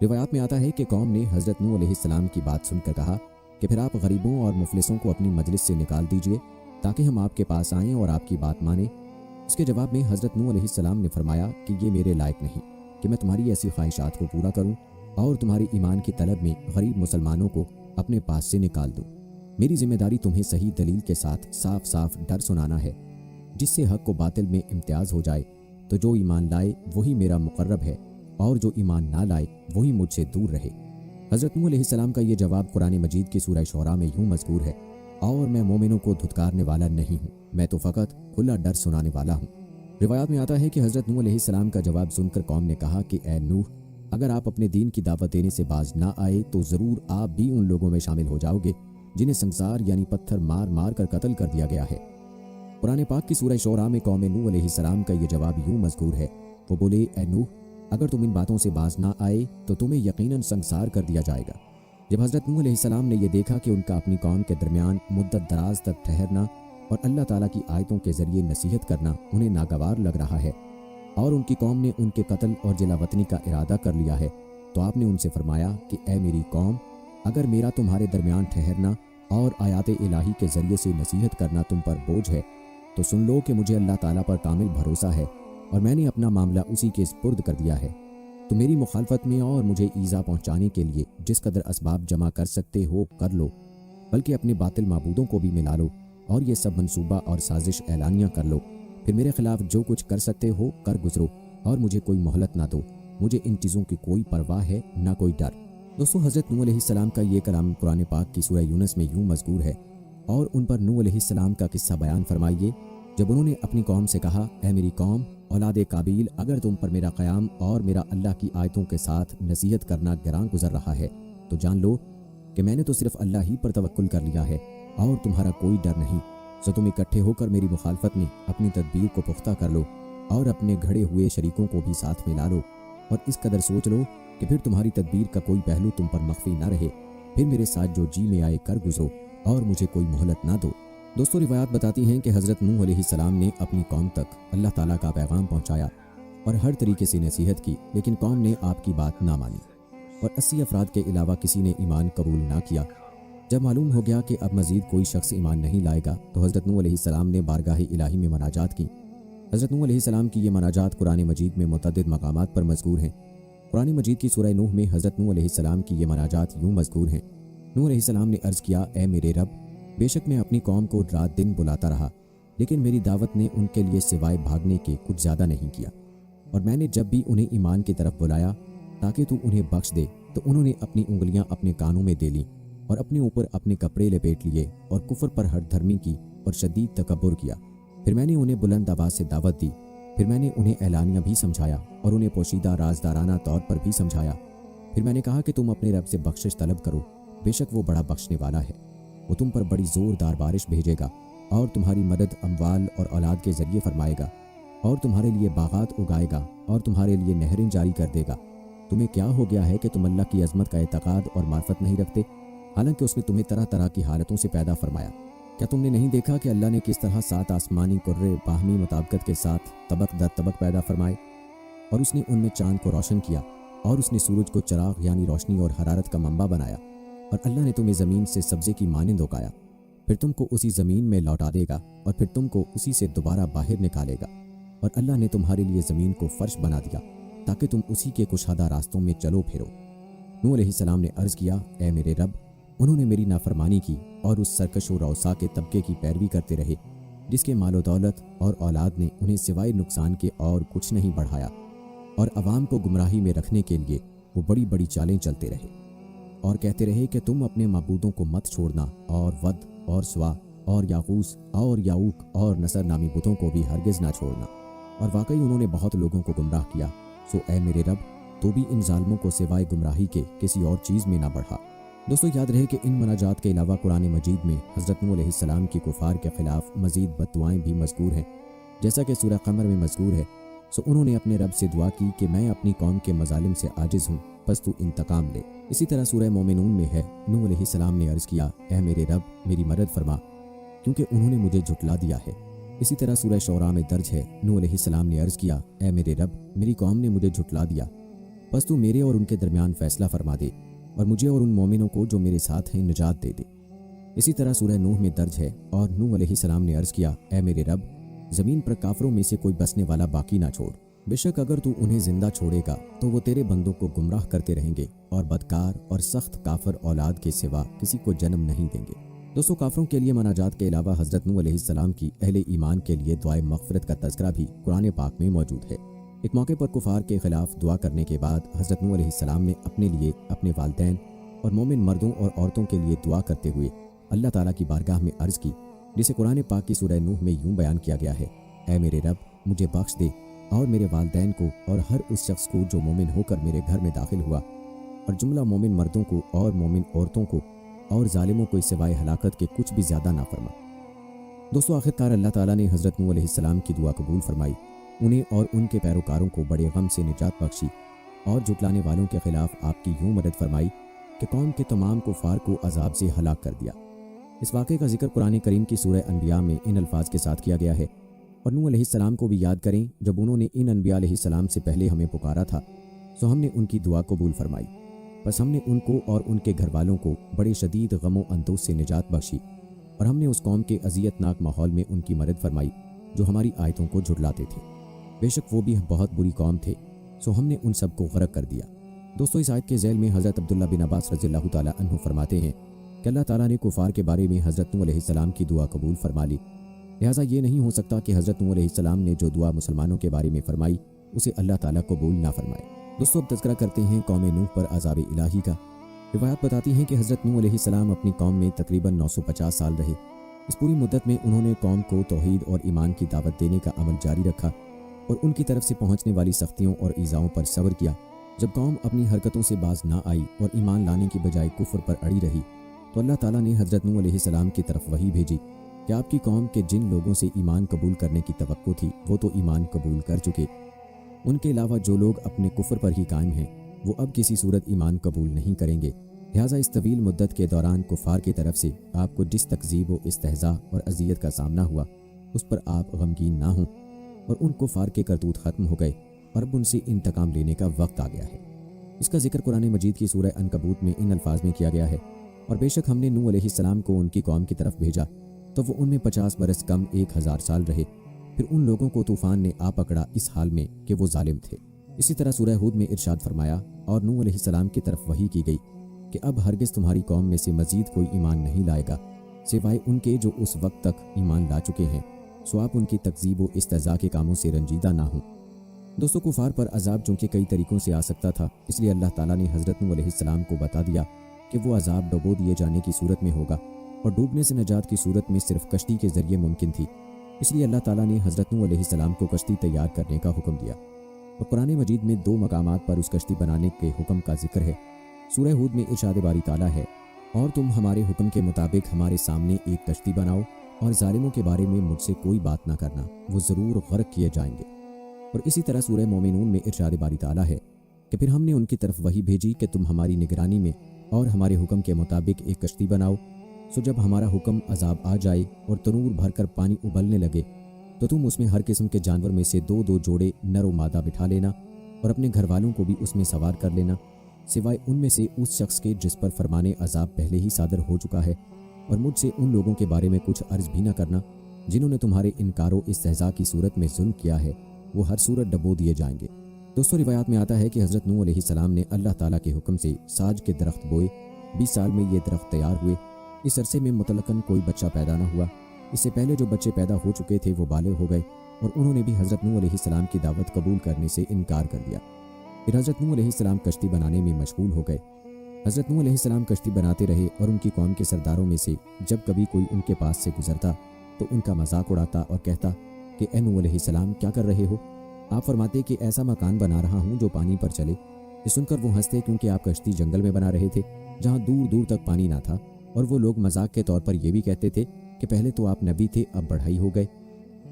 रिवायात में आता है कि कौम ने हज़रत नूह अलैहिस्सलाम की बात सुनकर कहा कि फिर आप गरीबों और मुफलिसों को अपनी मजलिस से निकाल दीजिए ताकि हम आपके पास आएँ और आपकी बात मानें। इसके जवाब में हज़रत नूह अलैहिस्सलाम ने फरमाया कि ये मेरे लायक नहीं कि मैं तुम्हारी ऐसी ख्वाहिशात को पूरा करूं और तुम्हारी ईमान की तलब में गरीब मुसलमानों को अपने पास से निकाल दूं। मेरी जिम्मेदारी तुम्हें सही दलील के साथ साफ साफ डर सुनाना है, जिससे हक को बातिल में इम्तियाज़ हो जाए। तो जो ईमान लाए वही मेरा मुकर्रब है, और जो ईमान ना लाए वही मुझसे दूर रहे। हज़रत नूह अलैहिस्सलाम का ये जवाब कुरान मजीद की सूरह शोरा में यूँ मज़कूर है, और मैं मोमिनों को धुतकारने वाला नहीं हूँ, मैं तो फ़कत खुला डर सुनाने वाला हूँ। रिवायात में आता है कि हज़रत नूह अलैहिस्सलाम का जवाब सुनकर कौम ने कहा कि ए नूह, अगर आप अपने दीन की दावत देने से बाज ना आए तो ज़रूर आप भी उन लोगों में शामिल हो जाओगे जिन्हें संसार यानी पत्थर मार मार कर कत्ल कर दिया गया है। कुरान पाक की सूरह शोरा में कौम नूह अलैहिस्सलाम का ये जवाब यूँ मज़कूर है। वो बोले, ए नूह, अगर तुम इन बातों से बाज ना आए तो तुम्हें यकीनन संसार कर दिया जाएगा। जब हज़रत नूह अलैहिस्सलाम ने यह देखा कि उनका अपनी कौम के दरमियान मुद्दत दराज तक ठहरना और अल्लाह ताला की आयतों के ज़रिए नसीहत करना उन्हें नागवार लग रहा है, और उनकी कौम ने उनके कत्ल और जलावतनी का इरादा कर लिया है, तो आपने उनसे फरमाया कि ए मेरी कौम, अगर मेरा तुम्हारे दरमियान ठहरना और आयात इलाही के ज़रिए से नसीहत करना तुम पर बोझ है तो सुन लो कि मुझे अल्लाह ताला पर कामिल भरोसा है और मैंने अपना मामला उसी के स्पुर्द कर दिया है। तो मेरी मुखालफत में और मुझे ईज़ा पहुँचाने के लिए जिस कदर असबाब जमा कर सकते हो कर लो, बल्कि अपने बातिल माबूदों को भी मिला लो और ये सब मंसूबा और साजिश ऐलानिया कर लो। फिर मेरे खिलाफ जो कुछ कर सकते हो कर गुजरो और मुझे कोई मोहलत ना दो। मुझे इन चीज़ों की कोई परवाह है ना कोई डर। दोस्तों हज़रत नूह अलैहिस्सलाम का ये कलाम कुरान पाक की सूरह यूनुस में यूँ मज़कूर है, और उन पर नूह अलैहिस्सलाम का किस्सा बयान फरमाइए जब उन्होंने अपनी कौम से कहा, ए मेरी कौम, औलाद काबिल, अगर तुम पर मेरा क़याम और मेरा अल्लाह की आयतों के साथ नसीहत करना गिरां गुजर रहा है तो जान लो कि मैंने तो सिर्फ अल्लाह ही पर तवक्कुल कर लिया है और तुम्हारा कोई डर नहीं। सो तुम इकट्ठे होकर मेरी मुखालफत में अपनी तदबीर को पुख्ता कर लो और अपने घड़े हुए शरीकों को भी साथ मिला लो, और इस कदर सोच लो कि फिर तुम्हारी तदबीर का कोई पहलू तुम पर मख्फी ना रहे। फिर मेरे साथ जो जी में आए कर गुजरो और मुझे कोई मोहलत ना दो। दोस्तों रिवायात बताती हैं कि हज़रत नूह अलैहिस्सलाम ने अपनी कौम तक अल्लाह ताला का पैगाम पहुँचाया और हर तरीके से नसीहत की, लेकिन कौम ने आपकी बात ना मानी और 80 अफराद के अलावा किसी ने ईमान कबूल ना किया। जब मालूम हो गया कि अब मज़ीद कोई शख्स ईमान नहीं लाएगा तो हज़रत नूह अलैहिस्सलाम ने बारगाह इलाही में मनाजात की। हज़रत नूह अलैहिस्सलाम की ये मनाजात कुरान मजीद में मुतअद्दिद मकामात पर मज़कूर हैं। कुरान मजीद की सूरह नूह में हज़रत नूह अलैहिस्सलाम की ये मनाजात यूँ मज़कूर हैं। नूह अलैहिस्सलाम ने अर्ज़ किया, ए मेरे रब, बेशक मैं अपनी कौम को रात दिन बुलाता रहा, लेकिन मेरी दावत ने उनके लिए सिवाय भागने के कुछ ज़्यादा नहीं किया, और मैंने जब भी उन्हें ईमान की तरफ बुलाया ताकि तू उन्हें बख्श दे तो उन्होंने अपनी उंगलियां अपने कानों में दे लीं और अपने ऊपर अपने कपड़े लपेट लिए और कुफ्र पर हठधर्मी की और शदीद तकब्बुर किया। फिर मैंने उन्हें बुलंद आवाज़ से दावत दी, फिर मैंने उन्हें ऐलानिया भी समझाया और उन्हें पोशीदा राजदाराना तौर पर भी समझाया। फिर मैंने कहा कि तुम अपने रब से बख्शिश तलब करो, बेशक वो बड़ा बख्शने वाला है। वो तुम पर बड़ी ज़ोरदार बारिश भेजेगा और तुम्हारी मदद अम्वाल और औलाद के ज़रिए फरमाएगा और तुम्हारे लिए बागात उगाएगा और तुम्हारे लिए नहरें जारी कर देगा। तुम्हें क्या हो गया है कि तुम अल्लाह की अज़मत का एतक़ाद और मार्फत नहीं रखते, हालांकि उसने तुम्हें तरह तरह की हालतों से पैदा फरमाया। क्या तुमने नहीं देखा कि अल्लाह ने किस तरह 7 आसमानी कुर्रे बाहमी मुताबिकत के साथ तबक दर तबक पैदा फरमाए, और उसने उनमें चाँद को रोशन किया और उसने सूरज को चराग यानी रोशनी और हरारत का मंबा बनाया, और अल्लाह ने तुम्हें ज़मीन से सब्ज़े की मानिंद उगाया, फिर तुमको उसी ज़मीन में लौटा देगा और फिर तुमको उसी से दोबारा बाहर निकालेगा। और अल्लाह ने तुम्हारे लिए ज़मीन को फर्श बना दिया ताकि तुम उसी के कुशादा रास्तों में चलो फिरो। नूह अलैहिस्सलाम ने अर्ज़ किया, ए मेरे रब, उन्होंने मेरी नाफरमानी की और उस सरकश व रौसा के तबके की पैरवी करते रहे जिसके मालो दौलत और औलाद ने उन्हें सिवाय नुकसान के और कुछ नहीं बढ़ाया, और अवाम को गुमराही में रखने के लिए वो बड़ी बड़ी चालें चलते रहे और कहते रहे कि तुम अपने माबूदों को मत छोड़ना, और वद और स्वा और यागूस और याऊक और नसर नामी बुतों को भी हरगिज़ ना छोड़ना। और वाकई उन्होंने बहुत लोगों को गुमराह किया। सो ए मेरे रब, तो भी इन जालिमों को सिवाय गुमराही के किसी और चीज़ में ना बढ़ा। दोस्तों, याद रहे कि इन मनाजात के अलावा कुरान मजीद में हज़रत नूह अलैहिस्सलाम की कुफार के ख़िलाफ़ मज़ीद बद्दुआएं भी मज़कूर हैं, जैसा कि सूरह क़मर में मज़कूर है। सो उन्होंने अपने रब से दुआ की कि मैं अपनी कौम के मज़ालिम से आजिज़ हूँ, बस तू इंतकाम ले। इसी तरह सूरह मोमिनून में है, नूह अलैहिस्सलाम ने अर्ज़ किया, ए मेरे रब, मेरी मदद फरमा, क्योंकि उन्होंने मुझे झुटला दिया है। इसी तरह सूरह शौरा में दर्ज है, नूह अलैहिस्सलाम ने अर्ज़ किया, ए मेरे रब, मेरी कौम ने मुझे झुटला दिया, बस तू मेरे और उनके दरमियान फ़ैसला फरमा दे और मुझे और उन मोमिनों को जो मेरे साथ हैं निजात दे दे। इसी तरह सूरह नूह में दर्ज है, और नूह अलैहिस्सलाम ने अर्ज़ किया, ए मेरे रब, ज़मीन पर काफरों में से कोई बसने वाला बाकी ना छोड़। बेशक अगर तू उन्हें जिंदा छोड़ेगा तो वो तेरे बंदों को गुमराह करते रहेंगे और बदकार और सख्त काफर औलाद के सिवा किसी को जन्म नहीं देंगे। दोस्तों, काफरों के लिए मनाजात के अलावा हज़रत नूह अलैहिस्सलाम की अहले ईमान के लिए दुआए मग़फ़िरत का तज़किरा भी कुरान पाक में मौजूद है। एक मौके पर कुफार के खिलाफ दुआ करने के बाद हज़रत नूह अलैहिस्सलाम ने अपने लिए, अपने वालिदैन और मोमिन मर्दों और औरतों के लिए दुआ करते हुए अल्लाह ताला की बारगाह में अर्ज़ की, जिसे कुरान पाक की सूरह नूह में यूं बयान किया गया है, ऐ मेरे रब, मुझे बख्श दे और मेरे वालिदैन को और हर उस शख्स को जो मोमिन होकर मेरे घर में दाखिल हुआ, और जुमला मोमिन मर्दों को और मोमिन औरतों को और जालिमों को सिवाय हलाकत के कुछ भी ज़्यादा ना फरमा। दोस्तों, आखिरकार अल्लाह ताला ने हज़रत नूह अलैहिस्सलाम की दुआ कबूल फरमाई, उन्हें और उनके पैरोकारों को बड़े गम से निजात बख्शी और जुटलाने वालों के खिलाफ आपकी यूं मदद फरमाई कि कौम के तमाम कुफार को अजाब से हलाक कर दिया। इस वाक़े का जिक्र कुरान करीम की सूरह अनबिया में इन अल्फाज के साथ किया गया है, और नूह अलैहिस्सलाम को भी याद करें जब उन्होंने इन अनबिया अलैहिस्सलाम से पहले हमें पुकारा था, तो हमने उनकी दुआ कबूल फरमाई। बस हमने उनको और उनके घर वालों को बड़े शदीद गमो अंदोज से निजात बख्शी, और हमने उस कौम के अजियतनाक माहौल में उनकी मदद फरमाई जो हमारी आयतों को झुटलाते थे। बेशक वो भी बहुत बुरी कौम थे, सो हमने उन सबको गरक कर दिया। दोस्तों, इस आयत के ज़ैल में हज़रत अब्दुल्ला बिन अब्बास रज़ियल्लाहु ताला अन्हु फरमाते हैं कि अल्लाह ताला ने कुफार के बारे में हज़रत नूह अलैहिस्सलाम की दुआ कबूल फरमा ली। लिहाजा ये नहीं हो सकता कि हज़रत नूह अलैहिस्सलाम ने जो दुआ मुसलमानों के बारे में फरमाई उसे अल्लाह ताला कबूल ना फरमाए। दोस्तों, अब तज़किरा करते हैं कौम नूह पर अज़ाब इलाही का। रिवायत बताती हैं कि हज़रत नूह अलैहिस्सलाम अपनी कौम में तकरीबन 950 साल रहे। इस पूरी मुद्दत में उन्होंने कौम को तौहीद और ईमान की दावत देने का अमल जारी रखा और उनकी तरफ से पहुँचने वाली सख्तियों और ईज़ाओं पर सब्र किया। जब कौम अपनी हरकतों से बाज ना आई और ईमान लाने की बजाय कुफ्र पर अड़ी रही, तो अल्लाह ताला ने हज़रत नूह अलैहिस्सलाम की तरफ वही भेजी कि आपकी कौम के जिन लोगों से ईमान कबूल करने की तवक्को थी वो तो ईमान कबूल कर चुके, उनके अलावा जो लोग अपने कुफ्र पर ही कायम हैं वो अब किसी सूरत ईमान कबूल नहीं करेंगे। लिहाजा इस तवील मुद्दत के दौरान कुफार की तरफ से आपको जिस तकज़ीब व इस्तेहज़ा और अजियत का सामना हुआ उस पर आप गमगीन ना हों, और उन कुफार के करतूत ख़त्म हो गए और अब उनसे इंतकाम लेने का वक्त आ गया है। इसका जिक्र कुरान मजीद की सूरह अनकबूत में इन अल्फाज में किया गया है, और बेशक हमने नूह अलैहिस्सलाम को उनकी कौम की तरफ भेजा तो वो उनमें 50 बरस कम 1000 साल रहे। फिर उन लोगों को तूफ़ान ने आ पकड़ा इस हाल में कि वो जालिम थे। इसी तरह सूरह हूद में इरशाद फरमाया, और नूह अलैहिस्सलाम की तरफ वही की गई कि अब हरगिज़ तुम्हारी कौम में से मज़ीद कोई ईमान नहीं लाएगा सिवाय उनके जो उस वक्त तक ईमान ला चुके हैं, सो आप उनकी तकज़ीब व इस्तेज़ा के कामों से रंजीदा ना हों। दोस्तों, कुफार पर अजाब चूँकि कई तरीक़ों से आ सकता था, इसलिए अल्लाह ताला ने हज़रत नूह अलैहिस्सलाम को बता दिया कि वो अजाब डुबो दिए जाने की सूरत में होगा, और डूबने से नजात की सूरत में सिर्फ कश्ती के ज़रिए मुमकिन थी। इसलिए अल्लाह ताला ने हज़रत नूह अलैहिस्सलाम को कश्ती तैयार करने का हुक्म दिया, और कुरान मजीद में 2 मकामात पर उस कश्ती बनाने के हुक्म का जिक्र है। सूरह हूद में इरशाद बारी ताला है, और तुम हमारे हुक्म के मुताबिक हमारे सामने एक कश्ती बनाओ और जालिमों के बारे में मुझसे कोई बात ना करना, वो ज़रूर गर्क किए जाएंगे। और इसी तरह सूरह मोमिनून में इरशाद बारी ताला है कि फिर हमने उनकी तरफ वही भेजी कि तुम हमारी निगरानी में और हमारे हुक्म के मुताबिक एक कश्ती बनाओ, सो जब हमारा हुक्म अजाब आ जाए और तनूर भरकर पानी उबलने लगे तो तुम उसमें हर किस्म के जानवर में से 2-2 जोड़े नर व मादा बिठा लेना और अपने घर वालों को भी उसमें सवार कर लेना, सिवाय उनमें से उस शख्स के जिस पर फरमाने अजाब पहले ही सादर हो चुका है, और मुझसे उन लोगों के बारे में कुछ अर्ज भी न करना जिन्होंने तुम्हारे इनकारो इस्तेहज़ा की सूरत में जुल्म किया है वो हर सूरत डबो दिए जाएंगे। दोस्तों रिवायात में आता है कि हज़रत नूह अलैहिस्सलाम ने अल्लाह ताला के हुक्म से साज के दरख्त बोए। 20 साल में ये दरख्त तैयार हुए। इस अरसे में मुतलकन कोई बच्चा पैदा न हुआ। इससे पहले जो बच्चे पैदा हो चुके थे वो बालिग हो गए और उन्होंने भी हज़रत नूह अलैहिस्सलाम की दावत कबूल करने से इनकार कर दिया। फिर हज़रत नूह अलैहिस्सलाम कश्ती बनाने में मशगूल हो गए। हज़रत नूह अलैहिस्सलाम कश्ती बनाते रहे और उनकी कौम के सरदारों में से जब कभी कोई उनके पास से गुजरता तो उनका मजाक उड़ाता और कहता कि ए नूह अलैहिस्सलाम क्या कर रहे हो? आप फरमाते कि ऐसा मकान बना रहा हूँ जो पानी पर चले। ये सुनकर वो हंसते क्योंकि आप कश्ती जंगल में बना रहे थे जहाँ दूर दूर तक पानी ना था, और वो लोग मजाक के तौर पर यह भी कहते थे कि पहले तो आप नबी थे, अब बढ़ाई हो गए।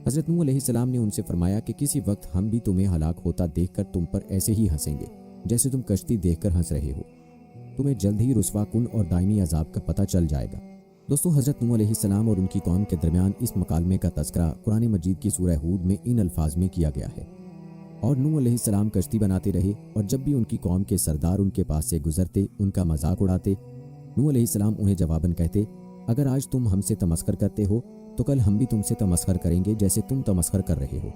हज़रत नूह अलैहिस्सलाम ने उनसे फरमाया कि किसी वक्त हम भी तुम्हें हलाक होता देखकर तुम पर ऐसे ही हंसेंगे जैसे तुम कश्ती देखकर हंस रहे हो। तुम्हें जल्द ही रुस्वा कुन और दायमी अजाब का पता चल जाएगा। दोस्तों हज़रत नूह अलैहिस्सलाम और उनकी कौम के दरमियान इस मकालमे का तज़किरा कुरान मजीद की सूरह हूद में इन अल्फाज में किया गया है। और नूह अलैहिस्सलाम कश्ती बनाते रहे और जब भी उनकी कौम के सरदार उनके पास से गुजरते उनका मजाक उड़ाते। नूह अलैहिस्सलाम उन्हें जवाबन कहते, अगर आज तुम हमसे तमस्खर करते हो तो कल हम भी तुमसे तमस्खर करेंगे जैसे तुम तमस्खर कर रहे हो।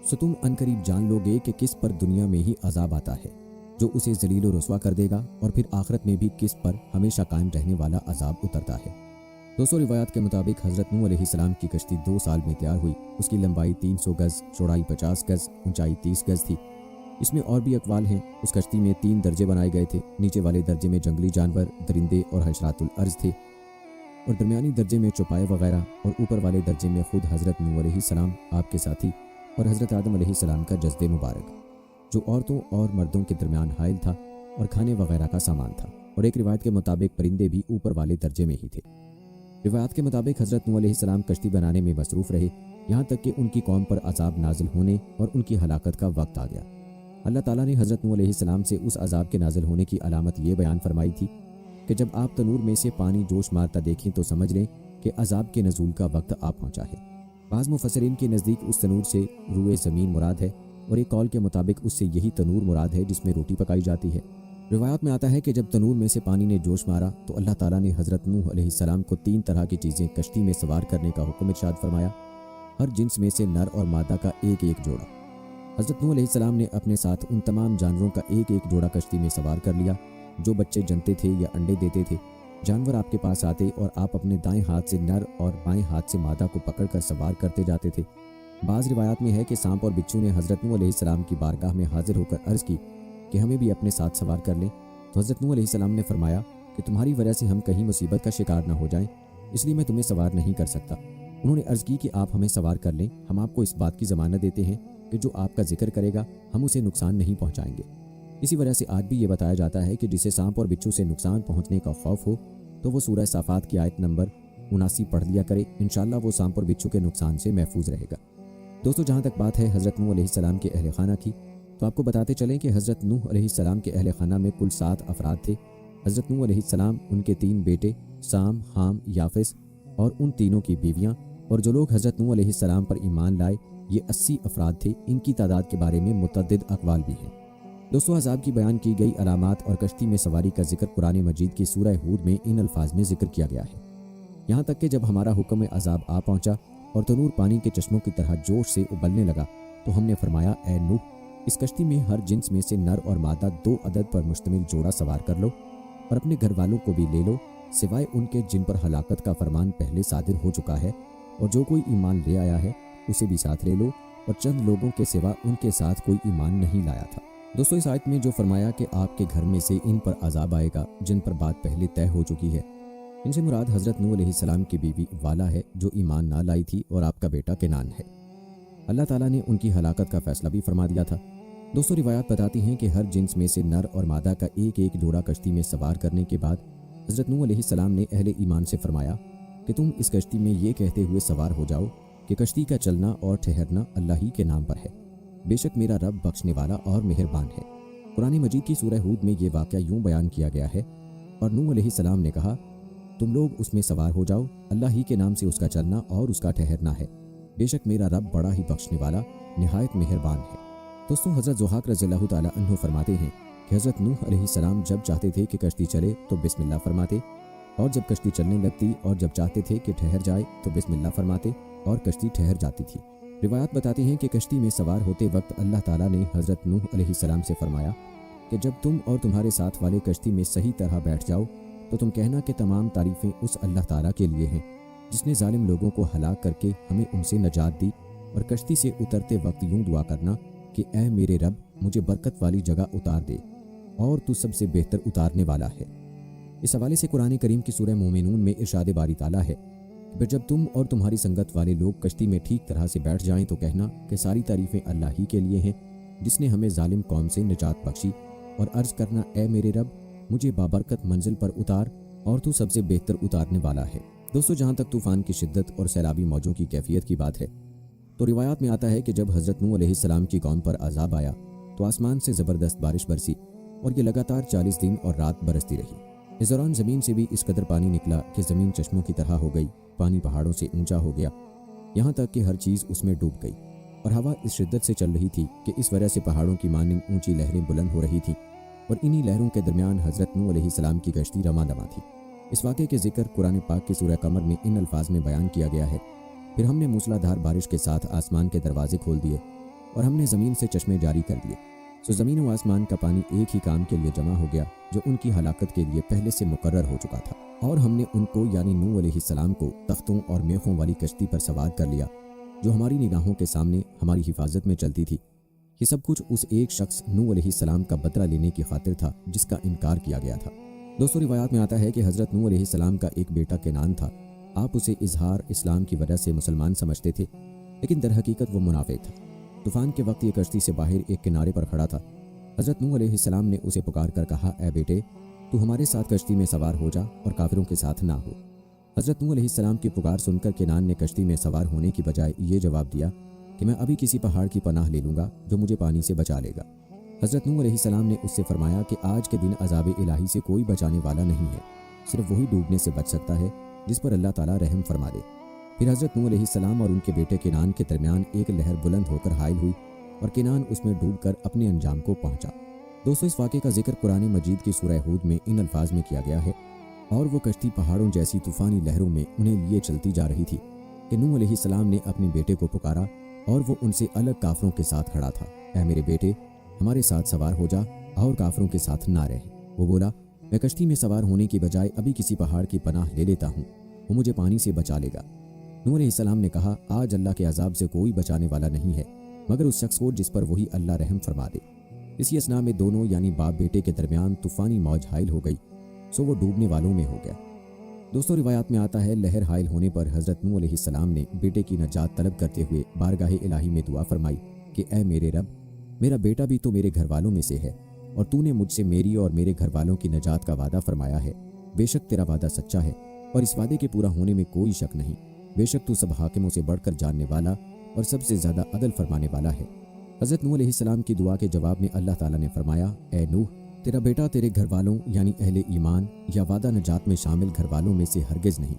सो तुम अनकरीब जान लोगे कि किस पर दुनिया में ही अजाब आता है जो उसे जलील और रुस्वा कर देगा, और फिर आखिरत में भी किस पर हमेशा कायम रहने वाला अजाब उतरता है। दोस्तों रिवायात के मुताबिक हज़रत नूह अलैहिस्सलाम की कश्ती 2 साल में तैयार हुई। उसकी लंबाई 300 गज़, चौड़ाई 50 गज़, ऊंचाई 30 गज़ थी। इसमें और भी अकवाल हैं। उस कश्ती में 3 दर्जे बनाए गए थे। नीचे वाले दर्जे में जंगली जानवर, दरिंदे और हशरातुल अर्ज़ थे, और दरमियानी दर्जे में चौपाए वगैरह, और ऊपर वाले दर्जे में खुद हज़रत नूह अलैहिस्सलाम, आपके साथी और हज़रत आदम अलैहिस्सलाम का जस्द मुबारक, जो औरतों और मर्दों के दरमियान हाइल था और खाने वगैरह का सामान था। और एक रिवायत के मुताबिक परिंदे भी ऊपर वाले दर्जे में ही थे। रिवायत के मुताबिक हज़रत नूह अलैहिस्सलाम कश्ती बनाने में मसरूफ़ रहे, यहाँ तक कि उनकी कौम पर अजाब नाजिल होने और उनकी हलाकत का वक्त आ गया। अल्लाह ताला ने हज़रत नूह अलैहिस्सलाम से उस अजाब के नाजिल होने की अलामत ये बयान फरमाई थी कि जब आप तनूर में से पानी जोश मारता देखें तो समझ लें कि अजाब के नज़ूल का वक्त आ पहुँचा है। बाज़ मुफस्सिरीन के नज़दीक उस तनूर से रूए ज़मीन मुराद है, और एक कौल के मुताबिक उससे यही तनूर मुराद है जिसमें रोटी पकाई जाती है। रिवायत में आता है कि जब तनूर में से पानी ने जोश मारा तो अल्लाह ताला ने हज़रत नूह अलैहिस्सलाम को 3 तरह की चीज़ें कश्ती में सवार करने का हुक्म इरशाद फरमाया। हर जिन्स में से नर और मादा का एक एक जोड़ा। हज़रत नूह अलैहिस्सलाम ने अपने साथ उन तमाम जानवरों का एक एक जोड़ा कश्ती में सवार कर लिया। जो बच्चे जनते थे या अंडे देते थे, जानवर आपके पास आते और आप अपने दाएं हाथ से नर और बाएं हाथ से मादा को पकड़कर सवार करते जाते थे। बाज़ रिवायात में है कि सांप और बिच्छू ने हज़रत नूह अलैहिस्सलाम की बारगाह में हाजिर होकर अर्ज़ की कि हमें भी अपने साथ सवार कर लें। तो हज़रत नूह अलैहिस्सलाम ने फरमाया कि तुम्हारी वजह से हम कहीं मुसीबत का शिकार न हो जाएं, इसलिए मैं तुम्हें सवार नहीं कर सकता। उन्होंने अर्ज़ की कि आप हमें सवार कर लें, हम आपको इस बात की ज़मानत देते हैं कि जो आपका जिक्र करेगा हम उसे नुकसान नहीं पहुँचाएंगे। इसी वजह से आज भी ये बताया जाता है कि जिसे सांप और बिच्छू से नुकसान पहुँचने का खौफ हो तो वो सूरह साफ़ात की आयत नंबर 79 पढ़ लिया करे। इंशाअल्लाह वो सांप और बिच्छू के नुकसान से महफूज रहेगा। दोस्तों जहाँ तक बात है हज़रत नूह अलैहिस्सलाम के अहल खाना की, तो आपको बताते चलें कि हज़रत नूह अलैहिस्सलाम के अहल खाना में कुल 7 अफराद थे। हज़रत नूह अलैहिस्सलाम, उनके 3 बेटे साम, हाम, याफिस और उन तीनों की बीवियाँ, और जो लोग हज़रत नूह अलैहिस्सलाम पर ईमान लाए ये 80 अफराद थे। इनकी तादाद के बारे में मुतअद्दिद अक़वाल भी हैं। दोस्तों अज़ाब की बयान की गई अलामात और कश्ती में सवारी का जिक्र कुरान मजीद की सूरह हूद में इन अल्फाज में जिक्र किया गया है। यहाँ तक कि जब हमारा हुक्म अज़ाब आ पहुँचा और तनूर पानी के चश्मों की तरह जोश से उबलने लगा तो हमने फरमाया, ए नूह, इस कश्ती में हर जिन्स में से नर और मादा 2 अदद पर मुश्तमिल जोड़ा सवार कर लो और अपने घर वालों को भी ले लो, सिवाय उनके जिन पर हलाकत का फरमान पहले सादिर हो चुका है, और जो कोई ईमान ले आया है उसे भी साथ ले लो, और चंद लोगों के सिवा उनके साथ कोई ईमान नहीं लाया था। दोस्तों इस आयत में जो फरमाया कि आपके घर में से इन पर अजाब आएगा जिन पर बात पहले तय हो चुकी है, इनसे मुराद हज़रत नूह अलैहिस्सलाम की बीवी वाला है जो ईमान ना लाई थी, और आपका बेटा केनान है। अल्लाह ताला ने उनकी हलाकत का फैसला भी फरमा दिया था। दोस्तों रिवायात बताती हैं कि हर जिन्स में से नर और मादा का एक एक जोड़ा कश्ती में सवार करने के बाद हज़रत नूह अलैहिस्सलाम ने अहले ईमान से फरमाया कि तुम इस कश्ती में ये कहते हुए सवार हो जाओ कि कश्ती का चलना और ठहरना अल्लाह ही के नाम पर है, बेशक मेरा रब बख्शने वाला और मेहरबान है। कुरान मजीद की सूरह हूद में ये वाक़या यूँ बयान किया गया है, और नूह अलैहिस्सलाम ने कहा, तुम लोग उसमें सवार हो जाओ, अल्लाह ही के नाम से उसका चलना और उसका ठहरना है, बेशक मेरा रब बड़ा ही बख्शने वाला निहायत मेहरबान है। दोस्तों हज़रत ज़ुहाक रज़ियल्लाहु ताला अन्हु फरमाते हैं कि हज़रत नूह अलैहिस्सलाम जब चाहते थे कि कश्ती चले तो बिस्मिल्लाह फरमाते, और जब कश्ती चलने लगती और जब चाहते थे कि ठहर जाए तो बिस्मिल्लाह फरमाते और कश्ती ठहर जाती थी। روایات बताती हैं कि कश्ती में सवार होते वक्त अल्लाह ताला ने हज़रत नूह अलैहिस्सलाम से फरमाया कि जब तुम और तुम्हारे साथ वाले कश्ती में सही तरह बैठ जाओ तो तुम कहना कि तमाम तारीफ़ें उस अल्लाह ताला के लिए हैं जिसने जालिम लोगों को हलाक करके हमें उनसे नजात दी, और कश्ती से उतरते वक्त यूं दुआ करना कि ऐ मेरे रब, मुझे बरकत वाली जगह उतार दे और तू सबसे बेहतर उतारने वाला है। इस हवाले से कुरान करीम की सूरह मोमिनून में इरशाद बारी ताला है कि जब तुम और तुम्हारी संगत वाले लोग कश्ती में ठीक तरह से बैठ जाएं तो कहना कि सारी तारीफ़ें अल्लाह ही के लिए हैं जिसने हमें जालिम कौम से निजात बख्शी, और अर्ज़ करना ऐ मेरे रब, मुझे बाबरकत मंजिल पर उतार और तू सबसे बेहतर उतारने वाला है। दोस्तों, जहाँ तक तूफ़ान की शिद्दत और सैलाबी मौजों की कैफियत की बात है तो रिवायात में आता है कि जब हज़रत नूह अलैहिस्सलाम की कौम पर अज़ाब आया तो आसमान से ज़बरदस्त बारिश बरसी और ये लगातार 40 दिन और रात बरसती रही। इस दौरान ज़मीन से भी इस कदर पानी निकला कि ज़मीन चश्मों की तरह हो गई, पानी पहाड़ों से ऊंचा हो गया, यहाँ तक कि हर चीज़ उसमें डूब गई, और हवा इस शिद्दत से चल रही थी कि इस वजह से पहाड़ों की मानिंद ऊंची लहरें बुलंद हो रही थीं, और इन्हीं लहरों के दरमियान हज़रत नूह अलैहिस्सलाम की कश्ती रमा दमा थी। इस वाक़े के जिक्र कुरान पाक की सूरह कमर में इन अल्फाज में बयान किया गया है, फिर हमने मूसलाधार बारिश के साथ आसमान के दरवाजे खोल दिए और हमने ज़मीन से चश्मे जारी कर दिए, सो ज़मीन व आसमान का पानी एक ही काम के लिए जमा हो गया जो उनकी हलाकत के लिए पहले से मुकर्रर हो चुका था, और हमने उनको यानी नूह अलैहिस्सलाम को तख्तों और मेखों वाली कश्ती पर सवार कर लिया जो हमारी निगाहों के सामने हमारी हिफाजत में चलती थी। ये सब कुछ उस एक शख्स नूह अलैहिस्सलाम का बदला लेने की खातिर था जिसका इनकार किया गया था। दोस्तों, रिवायात में आता है कि हज़रत नूह अलैहिस्सलाम का एक बेटा केनान था। आप उसे इजहार इस्लाम की वजह से मुसलमान समझते थे, लेकिन दर हकीकत वो मुनाफिक था। तूफ़ान के वक्त ये कश्ती से बाहर एक किनारे पर खड़ा था। हज़रत नूह अलैहिस्सलाम ने उसे पुकार कर कहा, ऐ बेटे, तू हमारे साथ कश्ती में सवार हो जा और काफिरों के साथ ना हो। हज़रत नूह अलैहिस्सलाम की पुकार सुनकर केनान ने कश्ती में सवार होने की बजाय ये जवाब दिया कि मैं अभी किसी पहाड़ की पनाह ले लूँगा जो मुझे पानी से बचा लेगा। हज़रत नूह अलैहिस्सलाम ने उससे फरमाया कि आज के दिन अज़ाब इलाही से कोई बचाने वाला नहीं है, सिर्फ वही डूबने से बच सकता है जिस पर अल्लाह ताला रहम फरमा दे। फिर हज़रत नूह अलैहिस्सलाम और उनके बेटे केनान के दरमियान एक लहर बुलंद होकर हाइल हुई और केनान उसमें डूबकर अपने अंजाम को पहुंचा। दोस्तों, इस वाक़े का जिक्र कुरान मजीद की सूरह हूद में इन अल्फाज में किया गया है, और वो कश्ती पहाड़ों जैसी तूफ़ानी लहरों में उन्हें लिए चलती जा रही थी कि नूह अलैहिस्सलाम ने अपने बेटे को पुकारा और वो उनसे अलग काफिरों के साथ खड़ा था। ऐ मेरे बेटे, हमारे साथ सवार हो जा और काफिरों के साथ ना रहे। वो बोला, मैं कश्ती में सवार होने की बजाय अभी किसी पहाड़ की पनाह ले लेता हूँ, वो मुझे पानी से बचा लेगा। नूह अलैहिस्सलाम ने कहा, आज अल्लाह के अजाब से कोई बचाने वाला नहीं है मगर उस शख्स को जिस पर वही अल्लाह रहम फरमा दे। इसी असना में दोनों यानी बाप बेटे के दरमियान तूफ़ानी मौज हाइल हो गई, सो वो डूबने वालों में हो गया। दोस्तों, रिवायात में आता है लहर हाइल होने पर हज़रत नूह अलैहिस्सलाम ने बेटे की नजात तलब करते हुए बारगाह इलाही में दुआ फरमाई कि ऐ मेरे रब, मेरा बेटा भी तो मेरे घर वालों में से है और तूने मुझसे मेरी और मेरे घर वालों की नजात का वादा फरमाया है। बेशक तेरा वादा सच्चा है और इस वादे के पूरा होने में कोई शक नहीं। बेशक तू सब हाकिमों से बढ़कर जानने वाला और सबसे ज़्यादा अदल फरमाने वाला है। हज़रत नूह अलैहिस्सलाम की दुआ के जवाब में अल्लाह ताला ने फरमाया, ए नूह, तेरा बेटा तेरे घर वालों यानी अहले ईमान या वादा नजात में शामिल घर वालों में से हरगिज़ नहीं।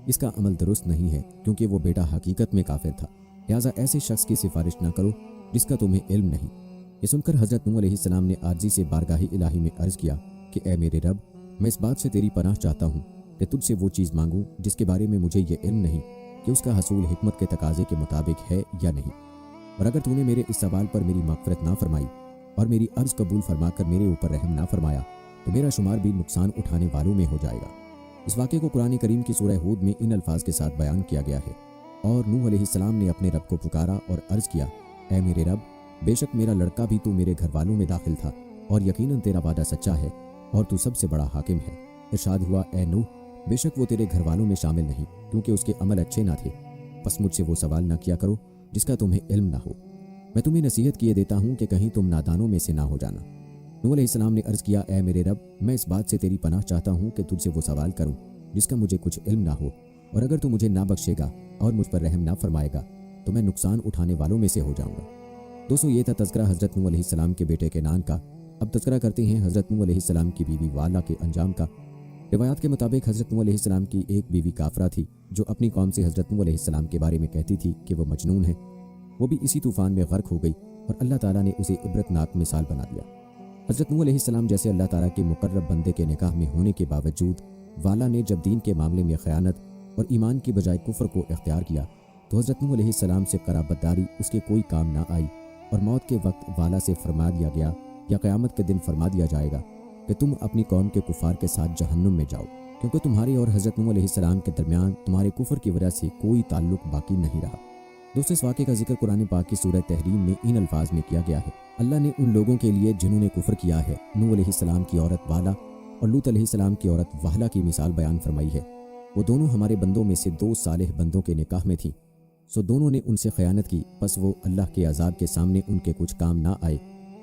इसका अमल दुरुस्त नहीं है क्योंकि वो बेटा हकीकत में काफिर था, लिहाजा ऐसे शख्स की सिफारिश ना करो जिसका तुम्हें इल्म नहीं। ये सुनकर हज़रत नूह अलैहिस्सलाम ने आर्जी से बारगाह इलाही में अर्ज़ किया कि ए मेरे रब, मैं इस बात से तेरी पनाह चाहता हूँ कि तुझसे वो चीज़ मांगूँ जिसके बारे में मुझे ये इल्म नहीं कि उसका हसूल हिकमत के तकाजे के मुताबिक है या नहीं। और अगर तूने मेरे इस सवाल पर मेरी मग़फ़िरत ना फरमाई और मेरी अर्ज़ कबूल फरमाकर मेरे ऊपर रहम ना फरमाया तो मेरा शुमार भी नुकसान उठाने वालों में हो जाएगा। इस वाक़े को कुरान करीम की सूरह हूद में इन अल्फाज के साथ बयान किया गया है, और नूह अलैहिस्सलाम ने अपने रब को पुकारा और अर्ज़ किया, ऐ मेरे रब, बेशक मेरा लड़का भी तू मेरे घर वालों में दाखिल था और यकीनन तेरा वादा सच्चा है और तू सबसे बड़ा हाकिम है। इरशाद हुआ, ए नूह, बेशक वो तेरे घर वालों में शामिल नहीं क्योंकि उसके अमल अच्छे ना थे, बस मुझसे वो सवाल ना किया करो जिसका तुम्हें इल्म ना हो। मैं तुम्हें नसीहत किए देता हूँ कि कहीं तुम नादानों में से ना हो जाना। नूह अलैहिस्सलाम ने अर्ज़ किया, ए मेरे रब, मैं इस बात से तेरी पनाह चाहता हूँ कि तुझसे वो सवाल करूँ जिसका मुझे कुछ इल्म ना हो, और अगर तू मुझे ना बख्शेगा और मुझ पर रहम ना फरमाएगा तो मैं नुकसान उठाने वालों में से हो जाऊँगा। दोस्तों, ये था तज़किरा हज़रत नूह अलैहिस्सलाम के बेटे केनान का। अब तज़किरा करते हैं हज़रत नूह अलैहिस्सलाम की बीवी वाला के अंजाम का। रिवायात के मुताबिक हज़रत नूह अलैहिस्सलाम की एक बीवी काफरा थी जो अपनी कौम से हज़रत नूह अलैहिस्सलाम के बारे में कहती थी कि वो मजनून है। वो भी इसी तूफ़ान में गर्क हो गई और अल्लाह ताला ने उसे इबरतनाक मिसाल बना दिया। हज़रत नूह अलैहिस्सलाम जैसे अल्लाह ताला के मुकर्रब बंदे के निकाह में होने के बावजूद वाला ने जब दीन के मामले में ख़यानत और ईमान की बजाय कुफ्र को इख्तियार किया تو حضرت نوح علیہ السلام سے قرابت داری اس کے کوئی کام نہ آئی، اور موت کے وقت والا سے فرما دیا گیا یا قیامت کے دن فرما دیا جائے گا کہ تم اپنی قوم کے کفار کے ساتھ جہنم میں جاؤ، کیونکہ تمہارے اور حضرت نوح علیہ السلام کے درمیان تمہارے کفر کی وجہ سے کوئی تعلق باقی نہیں رہا۔ دوستو، اس واقعے کا ذکر قرآن پاک کی سورہ تحریم میں ان الفاظ میں کیا گیا ہے: اللہ نے ان لوگوں کے لیے جنہوں نے کفر کیا ہے نوح علیہ السلام کی عورت والا اور لوط علیہ السلام کی عورت وہلا کی مثال بیان فرمائی ہے۔ وہ دونوں ہمارے بندوں میں سے 2 صالح بندوں کے نکاح میں تھیں، سو دونوں نے ان سے خیانت کی، پس وہ اللہ کے عذاب کے سامنے ان کے کچھ کام نہ آئے،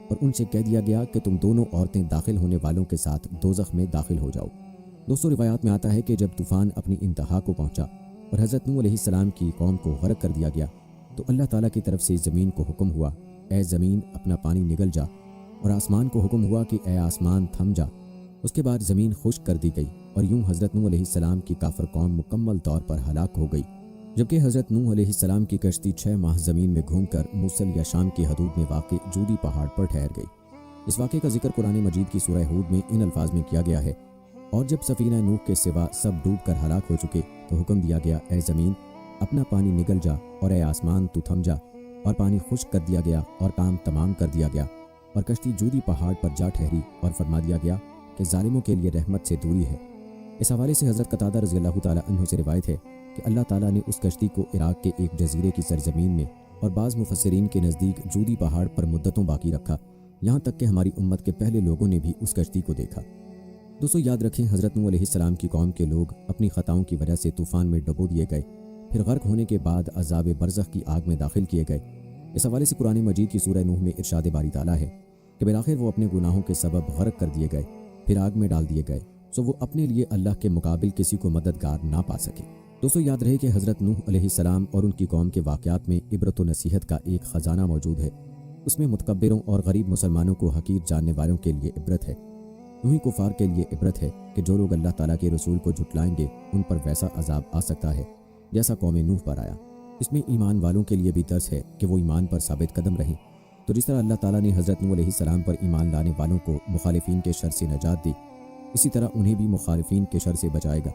اور ان سے کہہ دیا گیا کہ تم دونوں عورتیں داخل ہونے والوں کے ساتھ دوزخ میں داخل ہو جاؤ۔ دوستو، روایات میں آتا ہے کہ جب طوفان اپنی انتہا کو پہنچا اور حضرت نوح علیہ السلام کی قوم کو غرق کر دیا گیا، تو اللہ تعالیٰ کی طرف سے زمین کو حکم ہوا، اے زمین اپنا پانی نگل جا، اور آسمان کو حکم ہوا کہ اے آسمان تھم جا۔ اس کے بعد زمین خشک کر دی گئی، اور یوں حضرت نوح علیہ السلام کی کافر قوم مکمل طور پر ہلاک ہو گئی، جبکہ حضرت نوح علیہ السلام کی کشتی 6 ماہ زمین میں گھوم کر موصل یا شام کی حدود میں واقع جودی پہاڑ پر ٹھہر گئی۔ اس واقعے کا ذکر قرآن مجید کی سورہ ہود میں ان الفاظ میں کیا گیا ہے: اور جب سفینہ نوح کے سوا سب ڈوب کر ہلاک ہو چکے تو حکم دیا گیا، اے زمین اپنا پانی نگل جا، اور اے آسمان تو تھم جا، اور پانی خشک کر دیا گیا اور کام تمام کر دیا گیا، اور کشتی جودی پہاڑ پر جا ٹھہری، اور فرما دیا گیا کہ ظالموں کے لیے رحمت سے دوری ہے۔ اس حوالے سے حضرت قتادہ رضی اللہ تعالیٰ عنہ سے روایت ہے کہ اللہ تعالیٰ نے اس کشتی کو عراق کے ایک جزیرے کی سرزمین میں اور بعض مفسرین کے نزدیک جودی پہاڑ پر مدتوں باقی رکھا، یہاں تک کہ ہماری امت کے پہلے لوگوں نے بھی اس کشتی کو دیکھا۔ دوستو، یاد رکھیں، حضرت نوح علیہ السلام کی قوم کے لوگ اپنی خطاؤں کی وجہ سے طوفان میں ڈبو دیے گئے، پھر غرق ہونے کے بعد عذاب برزخ کی آگ میں داخل کیے گئے۔ اس حوالے سے قرآن مجید کی سورہ نوح میں ارشاد باری تعالیٰ ہے کہ بالآخر وہ اپنے گناہوں کے سبب غرق کر دیے گئے، پھر آگ میں ڈال دیے گئے، سو وہ اپنے لیے اللہ کے مقابل کسی کو مددگار نہ پا سکے۔ دوستو، یاد رہے کہ حضرت نوح علیہ السلام اور ان کی قوم کے واقعات میں عبرت و نصیحت کا ایک خزانہ موجود ہے۔ اس میں متکبروں اور غریب مسلمانوں کو حقیر جاننے والوں کے لیے عبرت ہے، وہیں کفار کے لیے عبرت ہے کہ جو لوگ اللہ تعالیٰ کے رسول کو جھٹلائیں گے ان پر ویسا عذاب آ سکتا ہے جیسا قوم نوح پر آیا۔ اس میں ایمان والوں کے لیے بھی درس ہے کہ وہ ایمان پر ثابت قدم رہیں، تو جس طرح اللہ تعالیٰ نے حضرت نوح علیہ السلام پر ایمان لانے والوں کو مخالفین کے شر سے نجات دی، اسی طرح انہیں بھی مخالفین کے شر سے بچائے گا۔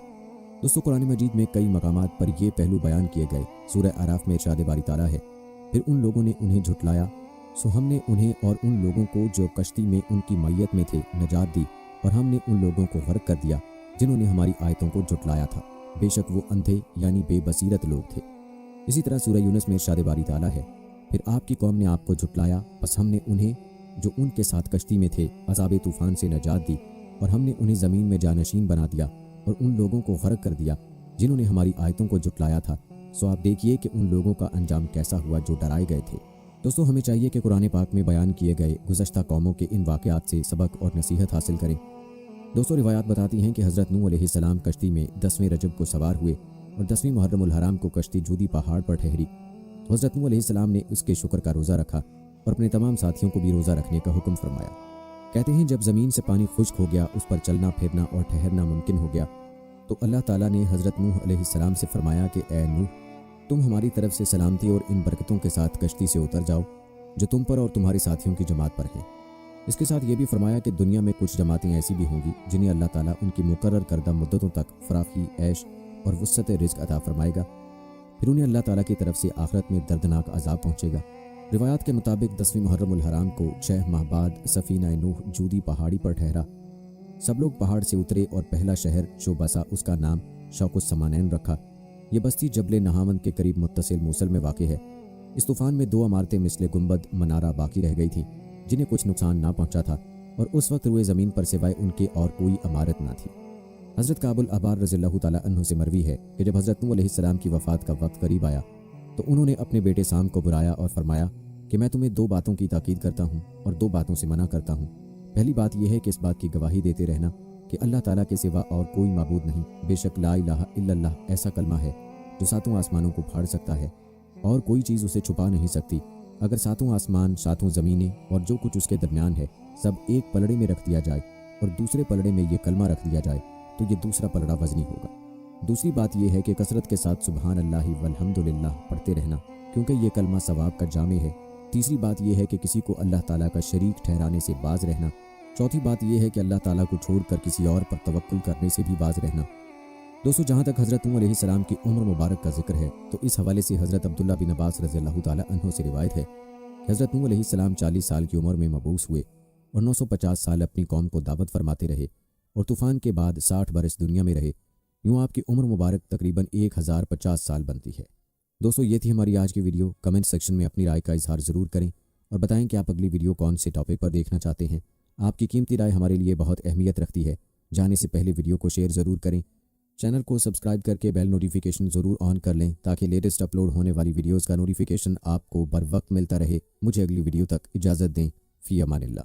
دوستو، قرآن مجید میں کئی مقامات پر یہ پہلو بیان کیے گئے۔ سورہ اعراف میں ارشاد باری تعالیٰ ہے: پھر ان لوگوں نے انہیں جھٹلایا، سو ہم نے انہیں اور ان لوگوں کو جو کشتی میں ان کی میت میں تھے نجات دی، اور ہم نے ان لوگوں کو غرق کر دیا جنہوں نے ہماری آیتوں کو جھٹلایا تھا، بے شک وہ اندھے یعنی بے بصیرت لوگ تھے۔ اسی طرح سورہ یونس میں ارشاد باری تعالیٰ ہے: پھر آپ کی قوم نے آپ کو جھٹلایا، پس ہم نے انہیں جو ان کے ساتھ کشتی میں تھے عذاب طوفان سے نجات دی، اور ہم نے انہیں زمین میں جانشین بنا دیا اور ان لوگوں کو غرق کر دیا جنہوں نے ہماری آیتوں کو جھٹلایا تھا، سو آپ دیکھیے کہ ان لوگوں کا انجام کیسا ہوا جو ڈرائے گئے تھے۔ دوستو، ہمیں چاہیے کہ قرآن پاک میں بیان کیے گئے گزشتہ قوموں کے ان واقعات سے سبق اور نصیحت حاصل کریں۔ دوستو، روایات بتاتی ہیں کہ حضرت نوح علیہ السلام کشتی میں 10ویں رجب کو سوار ہوئے اور 10ویں محرم الحرام کو کشتی جودی پہاڑ پر ٹھہری۔ تو حضرت نوح علیہ السلام نے اس کے شکر کا روزہ رکھا اور اپنے تمام ساتھیوں کو بھی روزہ رکھنے کا حکم فرمایا۔ کہتے ہیں جب زمین سے پانی خشک ہو گیا، اس پر چلنا پھرنا اور ٹھہرنا ممکن ہو گیا، تو اللہ تعالیٰ نے حضرت نوح علیہ السلام سے فرمایا کہ اے نوح، تم ہماری طرف سے سلامتی اور ان برکتوں کے ساتھ کشتی سے اتر جاؤ جو تم پر اور تمہارے ساتھیوں کی جماعت پر ہیں۔ اس کے ساتھ یہ بھی فرمایا کہ دنیا میں کچھ جماعتیں ایسی بھی ہوں گی جنہیں اللہ تعالیٰ ان کی مقرر کردہ مدتوں تک فراخی، عیش اور وسعت رزق عطا فرمائے گا، پھر انہیں اللہ تعالیٰ کی طرف سے آخرت میں دردناک عذاب پہنچے گا۔ روایات کے مطابق 10ویں محرم الحرام کو 6 ماہ بعد سفینہ نوح جودی پہاڑی پر ٹھہرا۔ سب لوگ پہاڑ سے اترے اور پہلا شہر جو بسا اس کا نام شوق السمانین رکھا۔ یہ بستی جبل نہاون کے قریب متصل موصل میں واقع ہے۔ اس طوفان میں 2 عمارتیں مثل گنبد منارہ باقی رہ گئی تھیں جنہیں کچھ نقصان نہ پہنچا تھا، اور اس وقت روئے زمین پر سوائے ان کے اور کوئی عمارت نہ تھی۔ حضرت کعب الاحبار رضی اللہ تعالیٰ عنہ سے مروی ہے کہ جب حضرت نوح علیہ السلام کی وفات کا وقت قریب آیا تو انہوں نے اپنے بیٹے سام کو بلایا اور فرمایا کہ میں تمہیں 2 باتوں کی تاکید کرتا ہوں اور 2 باتوں سے منع کرتا ہوں۔ پہلی بات یہ ہے کہ اس بات کی گواہی دیتے رہنا کہ اللہ تعالیٰ کے سوا اور کوئی معبود نہیں، بے شک لا الہ الا اللہ ایسا کلمہ ہے جو 7 آسمانوں کو پھاڑ سکتا ہے اور کوئی چیز اسے چھپا نہیں سکتی۔ اگر 7 آسمان، 7 زمینیں اور جو کچھ اس کے درمیان ہے سب ایک پلڑے میں رکھ دیا جائے اور دوسرے پلڑے میں یہ کلمہ رکھ دیا جائے تو یہ دوسرا پلڑا وزنی ہوگا۔ دوسری بات یہ ہے کہ کثرت کے ساتھ سبحان اللہ والحمدللہ پڑھتے رہنا کیونکہ یہ کلمہ ثواب کا جامع ہے۔ تیسری بات یہ ہے کہ کسی کو اللہ تعالیٰ کا شریک ٹھہرانے سے باز رہنا۔ چوتھی بات یہ ہے کہ اللہ تعالیٰ کو چھوڑ کر کسی اور پر توکل کرنے سے بھی باز رہنا۔ दोस्तों, जहाँ तक हज़रत नूह अलैहिस्सलाम की उम्र मुबारक का जिक्र है तो इस हवाले से हज़रत अब्दुल्ला बिन अब्बास रज़ी अल्लाह ताला अन्हु से रिवायत है कि हज़रत नूह अलैहिस्सलाम 40 साल की उम्र में मबूस हुए और 950 साल अपनी कौम को दावत फरमाते रहे और तूफ़ान के बाद 60 बरस दुनिया में रहे। यूँ आपकी उम्र मुबारक तकरीबन 1050 साल बनती है। दोस्तों, ये थी हमारी आज की वीडियो। कमेंट सेक्शन में अपनी राय का इजहार ज़रूर करें और बताएं कि आप अगली वीडियो कौन से टॉपिक पर देखना चाहते हैं। आपकी कीमती राय हमारे लिए बहुत अहमियत रखती है। जाने से पहले वीडियो को शेयर ज़रूर करें। चैनल को सब्सक्राइब करके बेल नोटिफिकेशन ज़रूर ऑन कर लें ताकि लेटेस्ट अपलोड होने वाली वीडियोज़ का नोटिफिकेशन आपको बर वक्त मिलता रहे। मुझे अगली वीडियो तक इजाज़त दें। फ़ी अमानिल्लाह।